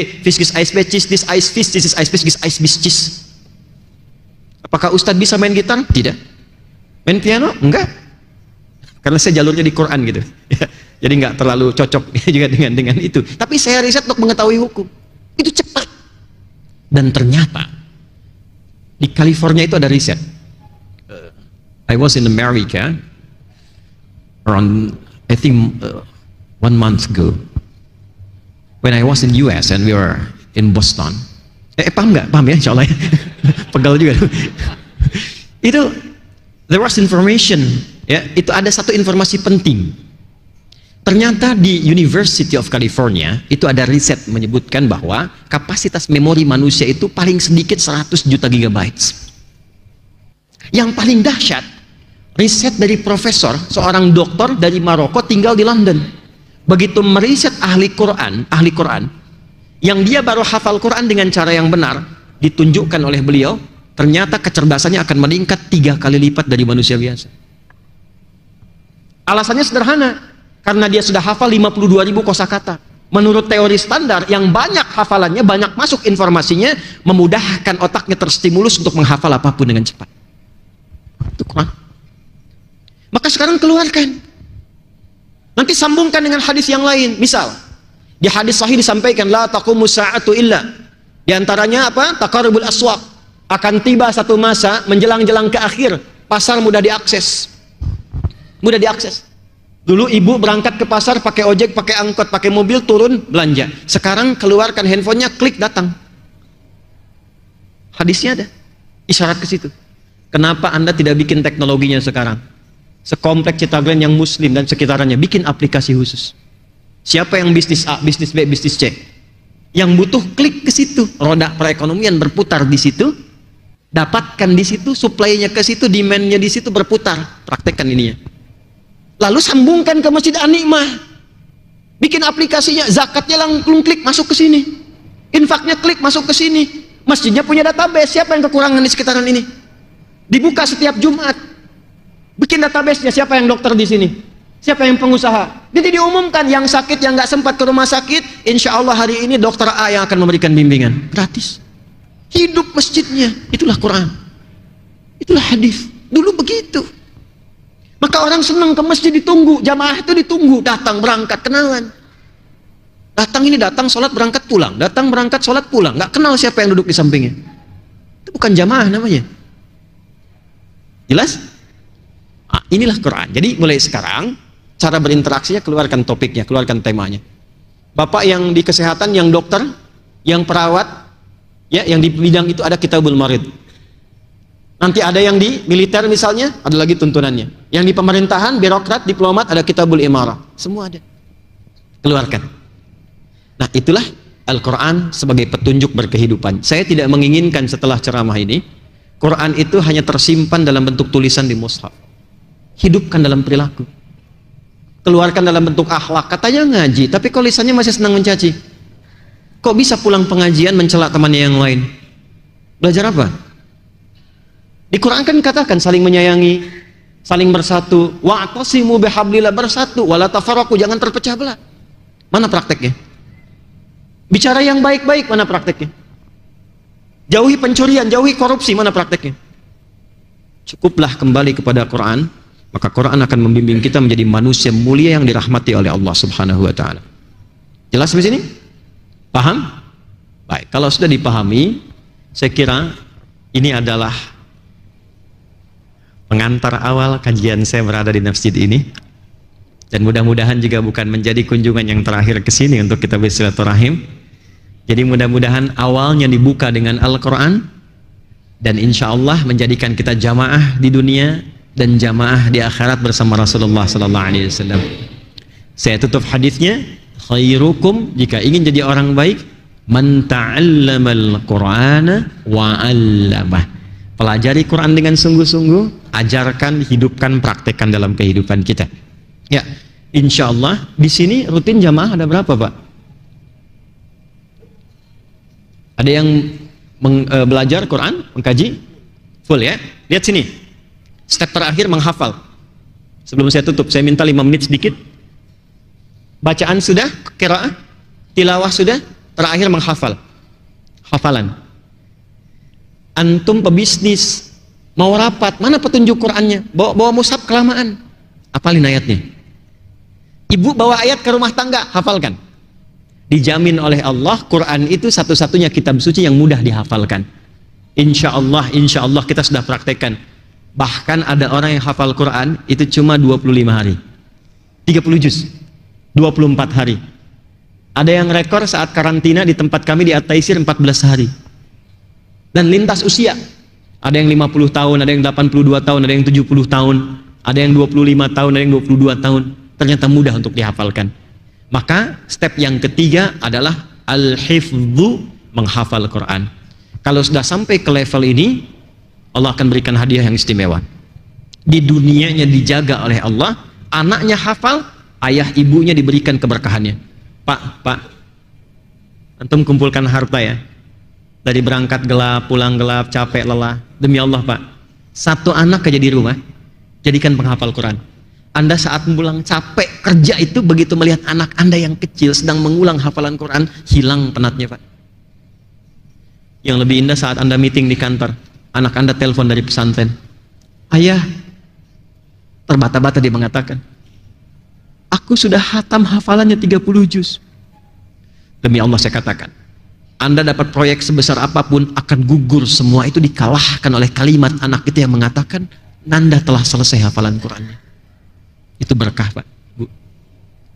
C D E. Apakah Ustadz bisa main gitar? Tidak. Main piano? Enggak. Karena saya jalurnya di Quran gitu. Jadi enggak terlalu cocok juga dengan itu. Tapi saya riset untuk mengetahui hukum. Itu cepat. Dan ternyata di California itu ada riset. I was in America around I think 1 month ago when I was in US and we were in Boston. Paham nggak? Paham ya, insyaallah ya. Pegal juga. Itu there was information, ya, itu ada satu informasi penting. Ternyata di University of California itu ada riset menyebutkan bahwa kapasitas memori manusia itu paling sedikit 100 juta gigabytes. Yang paling dahsyat, riset dari profesor, seorang dokter dari Maroko tinggal di London. Begitu meriset ahli Quran, yang dia baru hafal Quran dengan cara yang benar, ditunjukkan oleh beliau, ternyata kecerdasannya akan meningkat 3 kali lipat dari manusia biasa. Alasannya sederhana, karena dia sudah hafal 52.000 kosakata. Menurut teori standar, yang banyak hafalannya, banyak masuk informasinya, memudahkan otaknya terstimulus untuk menghafal apapun dengan cepat. Itu Quran. Maka sekarang keluarkan. Nanti sambungkan dengan hadis yang lain. Misal, di hadis sahih disampaikan la taqumu sa'atu illa. Di antaranya apa? Taqarrubul aswaq. Akan tiba satu masa menjelang-jelang ke akhir, pasar mudah diakses. Mudah diakses. Dulu ibu berangkat ke pasar pakai ojek, pakai angkot, pakai mobil, turun belanja. Sekarang keluarkan handphonenya, klik datang. Hadisnya ada. Isyarat ke situ. Kenapa Anda tidak bikin teknologinya sekarang? Sekompleks Citagren yang muslim dan sekitarnya, bikin aplikasi khusus. Siapa yang bisnis A, bisnis B, bisnis C? Yang butuh klik ke situ. Roda perekonomian berputar di situ. Dapatkan di situ, supply-nya ke situ, demand-nya di situ berputar. Praktekkan ininya. Lalu sambungkan ke Masjid An-Ni'mah. Bikin aplikasinya, zakatnya langsung klik masuk ke sini. Infaknya klik masuk ke sini. Masjidnya punya database, siapa yang kekurangan di sekitaran ini? Dibuka setiap Jumat. Bikin database-nya, siapa yang dokter di sini? Siapa yang pengusaha? Jadi diumumkan yang sakit, yang nggak sempat ke rumah sakit, insya Allah hari ini dokter A yang akan memberikan bimbingan. Gratis. Hidup masjidnya. Itulah Quran. Itulah hadis. Dulu begitu. Maka orang senang ke masjid, ditunggu, jamaah itu ditunggu, datang berangkat kenalan. Datang ini datang sholat berangkat pulang, datang berangkat sholat pulang, nggak kenal siapa yang duduk di sampingnya. Itu bukan jamaah namanya. Jelas? Nah, inilah Quran. Jadi mulai sekarang cara berinteraksinya, keluarkan topiknya, keluarkan temanya. Bapak yang di kesehatan, yang dokter, yang perawat, ya, yang di bidang itu ada Kitabul Marid. Nanti ada yang di militer misalnya, ada lagi tuntunannya. Yang di pemerintahan, birokrat, diplomat, ada Kitabul Imarah. Semua ada. Keluarkan. Nah, itulah Al-Quran sebagai petunjuk berkehidupan. Saya tidak menginginkan setelah ceramah ini, Quran itu hanya tersimpan dalam bentuk tulisan di mushaf. Hidupkan dalam perilaku. Keluarkan dalam bentuk akhlak. Katanya ngaji, tapi kok lisannya masih senang mencaci. Kok bisa pulang pengajian mencela temannya yang lain? Belajar apa? Di Quran kan katakan saling menyayangi, saling bersatu. Wa'tasimu bihablillah, bersatu, wala tafarraqu, jangan terpecah belah. Mana prakteknya? Bicara yang baik-baik, mana prakteknya? Jauhi pencurian, jauhi korupsi, mana prakteknya? Cukuplah kembali kepada Quran, maka Quran akan membimbing kita menjadi manusia mulia yang dirahmati oleh Allah Subhanahu wa taala. Jelas sampai sini? Paham? Baik, kalau sudah dipahami, saya kira ini adalah pengantar awal kajian saya berada di masjid ini. Dan mudah-mudahan juga bukan menjadi kunjungan yang terakhir ke sini untuk kita bersilaturahim. Jadi mudah-mudahan awalnya dibuka dengan Al-Quran, dan insya Allah menjadikan kita jamaah di dunia dan jamaah di akhirat bersama Rasulullah SAW. Saya tutup hadisnya, khairukum, jika ingin jadi orang baik, man ta'allamal Qur'ana wa 'allamah. Pelajari Quran dengan sungguh-sungguh, ajarkan, hidupkan, praktekkan dalam kehidupan kita. Ya, insya Allah di sini rutin jamaah ada berapa, Pak? Ada yang belajar Quran, mengkaji full ya? Lihat sini. Step terakhir menghafal. Sebelum saya tutup, saya minta 5 menit sedikit. Bacaan sudah, qiraah, tilawah sudah, terakhir menghafal. Hafalan. Antum pebisnis, mau rapat, mana petunjuk Qur'annya? Bawa mushaf kelamaan. Hafalin ayatnya. Ibu bawa ayat ke rumah tangga, hafalkan. Dijamin oleh Allah, Quran itu satu-satunya kitab suci yang mudah dihafalkan. Insya Allah kita sudah praktekkan. Bahkan ada orang yang hafal Quran itu cuma 25 hari, 30 juz, 24 hari. Ada yang rekor saat karantina di tempat kami di At-Taisir 14 hari. Dan lintas usia, ada yang 50 tahun, ada yang 82 tahun, ada yang 70 tahun, ada yang 25 tahun, ada yang 22 tahun. Ternyata mudah untuk dihafalkan. Maka step yang ketiga adalah al-hifdzu, menghafal Quran. Kalau sudah sampai ke level ini, Allah akan berikan hadiah yang istimewa. Di dunianya dijaga oleh Allah, anaknya hafal, ayah ibunya diberikan keberkahannya. Pak, antum kumpulkan harta ya. Dari berangkat gelap, pulang gelap, capek, lelah. Demi Allah, Pak, satu anak aja di rumah, jadikan penghafal Quran. Anda saat pulang capek kerja itu, begitu melihat anak Anda yang kecil sedang mengulang hafalan Quran, hilang penatnya, Pak. Yang lebih indah saat Anda meeting di kantor, anak Anda telepon dari pesantren, ayah, terbata-bata dia mengatakan, aku sudah hatam hafalannya 30 juz. Demi Allah saya katakan, Anda dapat proyek sebesar apapun akan gugur semua itu dikalahkan oleh kalimat anak itu yang mengatakan, Nanda telah selesai hafalan Qurannya. Itu berkah, Pak, Bu.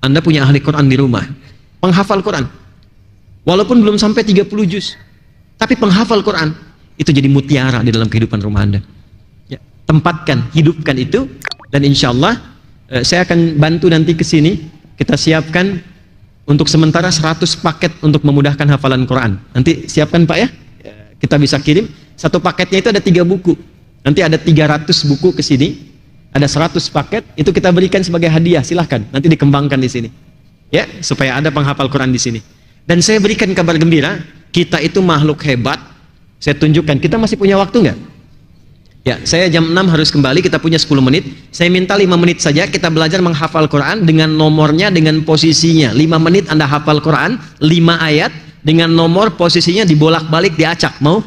Anda punya ahli Quran di rumah, penghafal Quran, walaupun belum sampai 30 juz, tapi penghafal Quran itu jadi mutiara di dalam kehidupan rumah Anda. Ya, tempatkan, hidupkan itu, dan insya Allah saya akan bantu nanti ke sini. Kita siapkan untuk sementara 100 paket untuk memudahkan hafalan Quran. Nanti siapkan, Pak ya. Kita bisa kirim. Satu paketnya itu ada 3 buku. Nanti ada 300 buku ke sini. Ada 100 paket, itu kita berikan sebagai hadiah. Silahkan, nanti dikembangkan di sini. Ya, supaya ada penghafal Quran di sini. Dan saya berikan kabar gembira, kita itu makhluk hebat. Saya tunjukkan, kita masih punya waktu nggak? Ya, saya jam 6 harus kembali, kita punya 10 menit. Saya minta 5 menit saja kita belajar menghafal Quran dengan nomornya, dengan posisinya. 5 menit Anda hafal Quran, 5 ayat, dengan nomor posisinya dibolak-balik, diacak. Mau?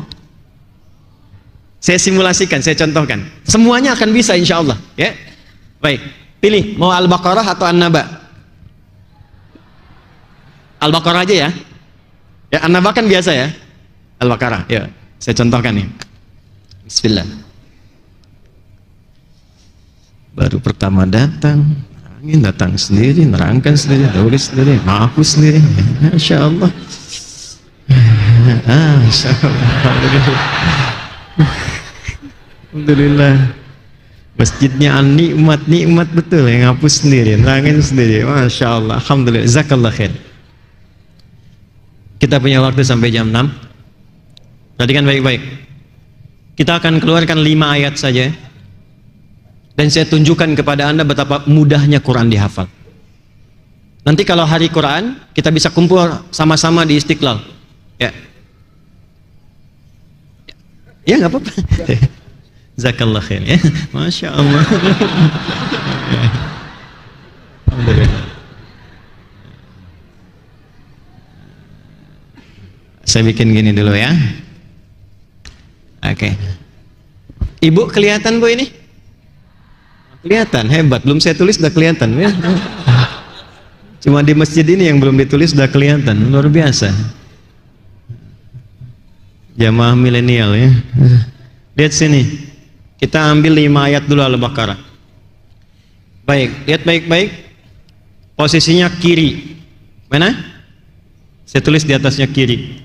Saya simulasikan, saya contohkan. Semuanya akan bisa insya Allah. Ya, baik. Pilih, mau Al-Baqarah atau An-Naba? Al-Baqarah aja ya. Ya, An-Naba kan biasa ya. Al-Baqarah. Ya, saya contohkan nih. Bismillah. Baru pertama datang, angin datang sendiri, nerangkan sendiri, tulis sendiri, menghapus sendiri. Masya Allah. Masya Allah. Alhamdulillah. Masjidnya nikmat betul, yang hapus sendiri, nerangin sendiri. Masya Allah. Alhamdulillah. Jazakallah khair. Kita punya waktu sampai jam 6. Perhatikan baik-baik. Kita akan keluarkan 5 ayat saja. Dan saya tunjukkan kepada Anda betapa mudahnya Quran dihafal. Nanti kalau hari Quran, kita bisa kumpul sama-sama di Istiqlal. Ya. Ya, nggak apa-apa. Jazakallah khair ya. Masya Allah. Alhamdulillah. Saya bikin gini dulu ya. Oke. Ibu kelihatan, Bu, ini? Kelihatan, hebat. Belum saya tulis sudah kelihatan ya. Cuma di masjid ini yang belum ditulis sudah kelihatan. Luar biasa. Jamaah milenial ya. Lihat sini. Kita ambil 5 ayat dulu Al-Baqarah. Baik, lihat baik-baik. Posisinya kiri. Mana? Saya tulis di atasnya kiri.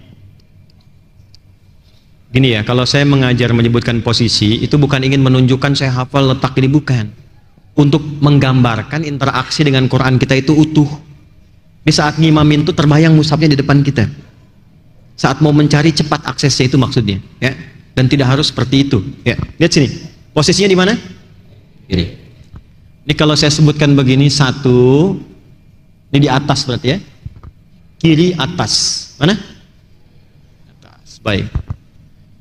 Gini ya, kalau saya mengajar menyebutkan posisi, itu bukan ingin menunjukkan saya hafal letak ini, bukan. untuk menggambarkan interaksi dengan Quran kita itu utuh. Di saat ngimamin itu terbayang mushafnya di depan kita. Saat mau mencari cepat aksesnya itu maksudnya, ya. Dan tidak harus seperti itu, ya. Lihat sini. Posisinya di mana? Kiri. Ini kalau saya sebutkan begini, satu, ini di atas berarti ya. Kiri atas. Mana? Atas. Baik.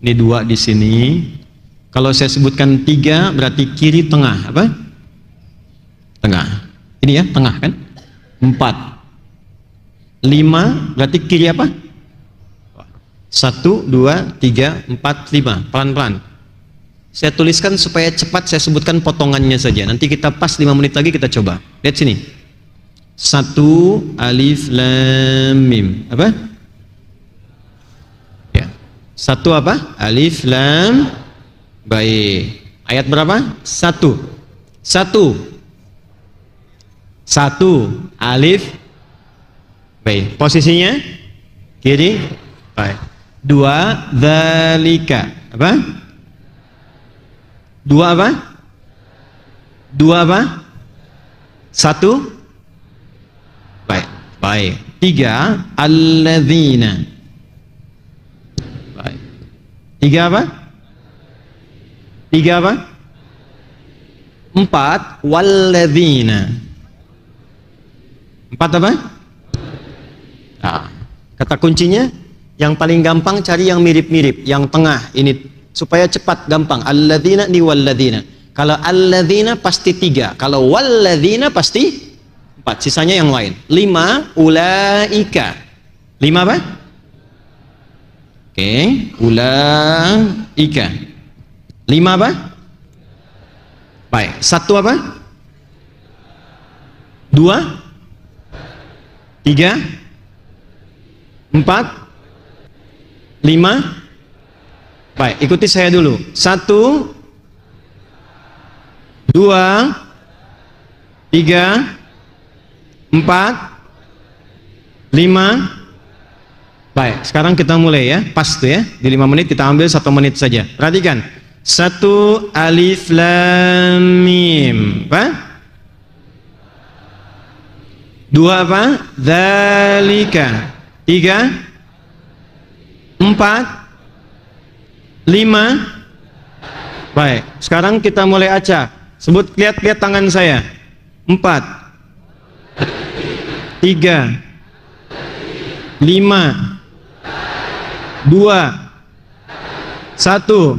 Ini dua di sini. Kalau saya sebutkan tiga berarti kiri tengah, apa? Tengah. Ini ya, tengah kan? 4. 5 berarti kiri apa? 1, 2, 3, 4, 5. Pelan-pelan. Saya tuliskan supaya cepat saya sebutkan potongannya saja. Nanti kita pas 5 menit lagi kita coba. Lihat sini. 1 alif lam mim. Apa? Ya. 1 apa? Alif lam. Baik. Ayat berapa? 1. 1 alif. Baik. Posisinya kiri. Baik. 2 dzalika. Apa? 2 apa? 2 apa? 1. Baik. Baik. 3 alladzina. Baik. 3 apa? 3 apa? 4 walladzina. 4 apa? Nah, kata kuncinya yang paling gampang cari yang mirip-mirip, yang tengah ini supaya cepat gampang. Alladzina ni walladzina. Kalau alladzina pasti 3, kalau walladzina pasti 4, sisanya yang lain. 5 ulaika. 5 apa? Oke, ulaika. 5 apa? Baik, 1 apa? 2 3 4 5. Baik, ikuti saya dulu. 1 2 3 4 5. Baik, sekarang kita mulai ya. Pas tuh ya. Di 5 menit kita ambil 1 menit saja. Perhatikan. 1 alif lam mim. Apa? 2 apa? Dzalika. 3 4 5. Baik, sekarang kita mulai acak. Sebut, lihat tangan saya. 4 3 5 2 1.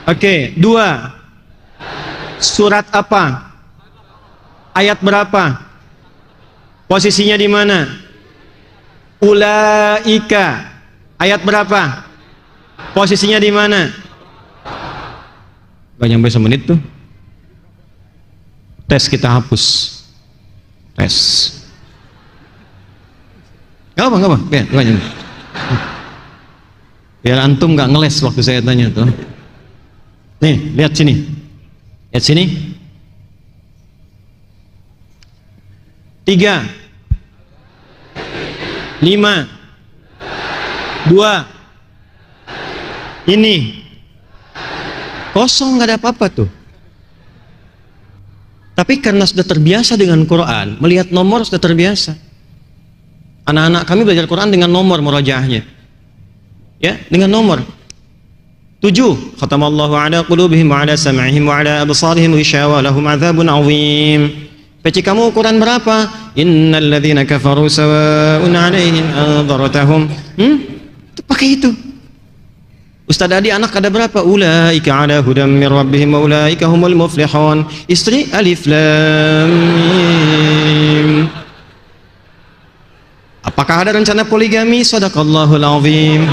Oke, 2. Surat apa? Ayat berapa? Posisinya di mana? Ulaika. Ayat berapa? Posisinya di mana? Gak nyampe semenit tuh. Tes kita hapus. Tes. Gak apa. Biar antum gak ngeles waktu saya tanya tuh. Nih, lihat sini. Lihat sini. 3 5 2. Ini kosong, nggak ada apa-apa tuh. Tapi karena sudah terbiasa dengan Quran, melihat nomor sudah terbiasa. Anak-anak kami belajar Quran dengan nomor murojaahnya, ya, dengan nomor 7. Khatamallahu ala qulubihim wa ala sam'ihim wa ala absarihim ghishawa lahum adzabun azim. PC kamu ukuran berapa? Innal ladzina kafaru sawa'un 'alaihim anzartahum. Itu pakai itu. Ustaz Adi anak ada berapa? Ulaika ala hudam min rabbihim wa ulaika humul muflihun. Istri alif lam mim. Apakah ada rencana poligami? Shadaqallahul azim.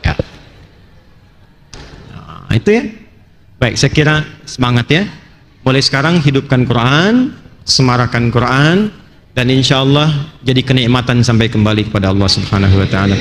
Ya. Nah, itu ya. Baik, saya kira semangat ya. Mulai sekarang hidupkan Quran, semarakan Quran, dan insya Allah jadi kenikmatan sampai kembali kepada Allah Subhanahu wa ta'ala.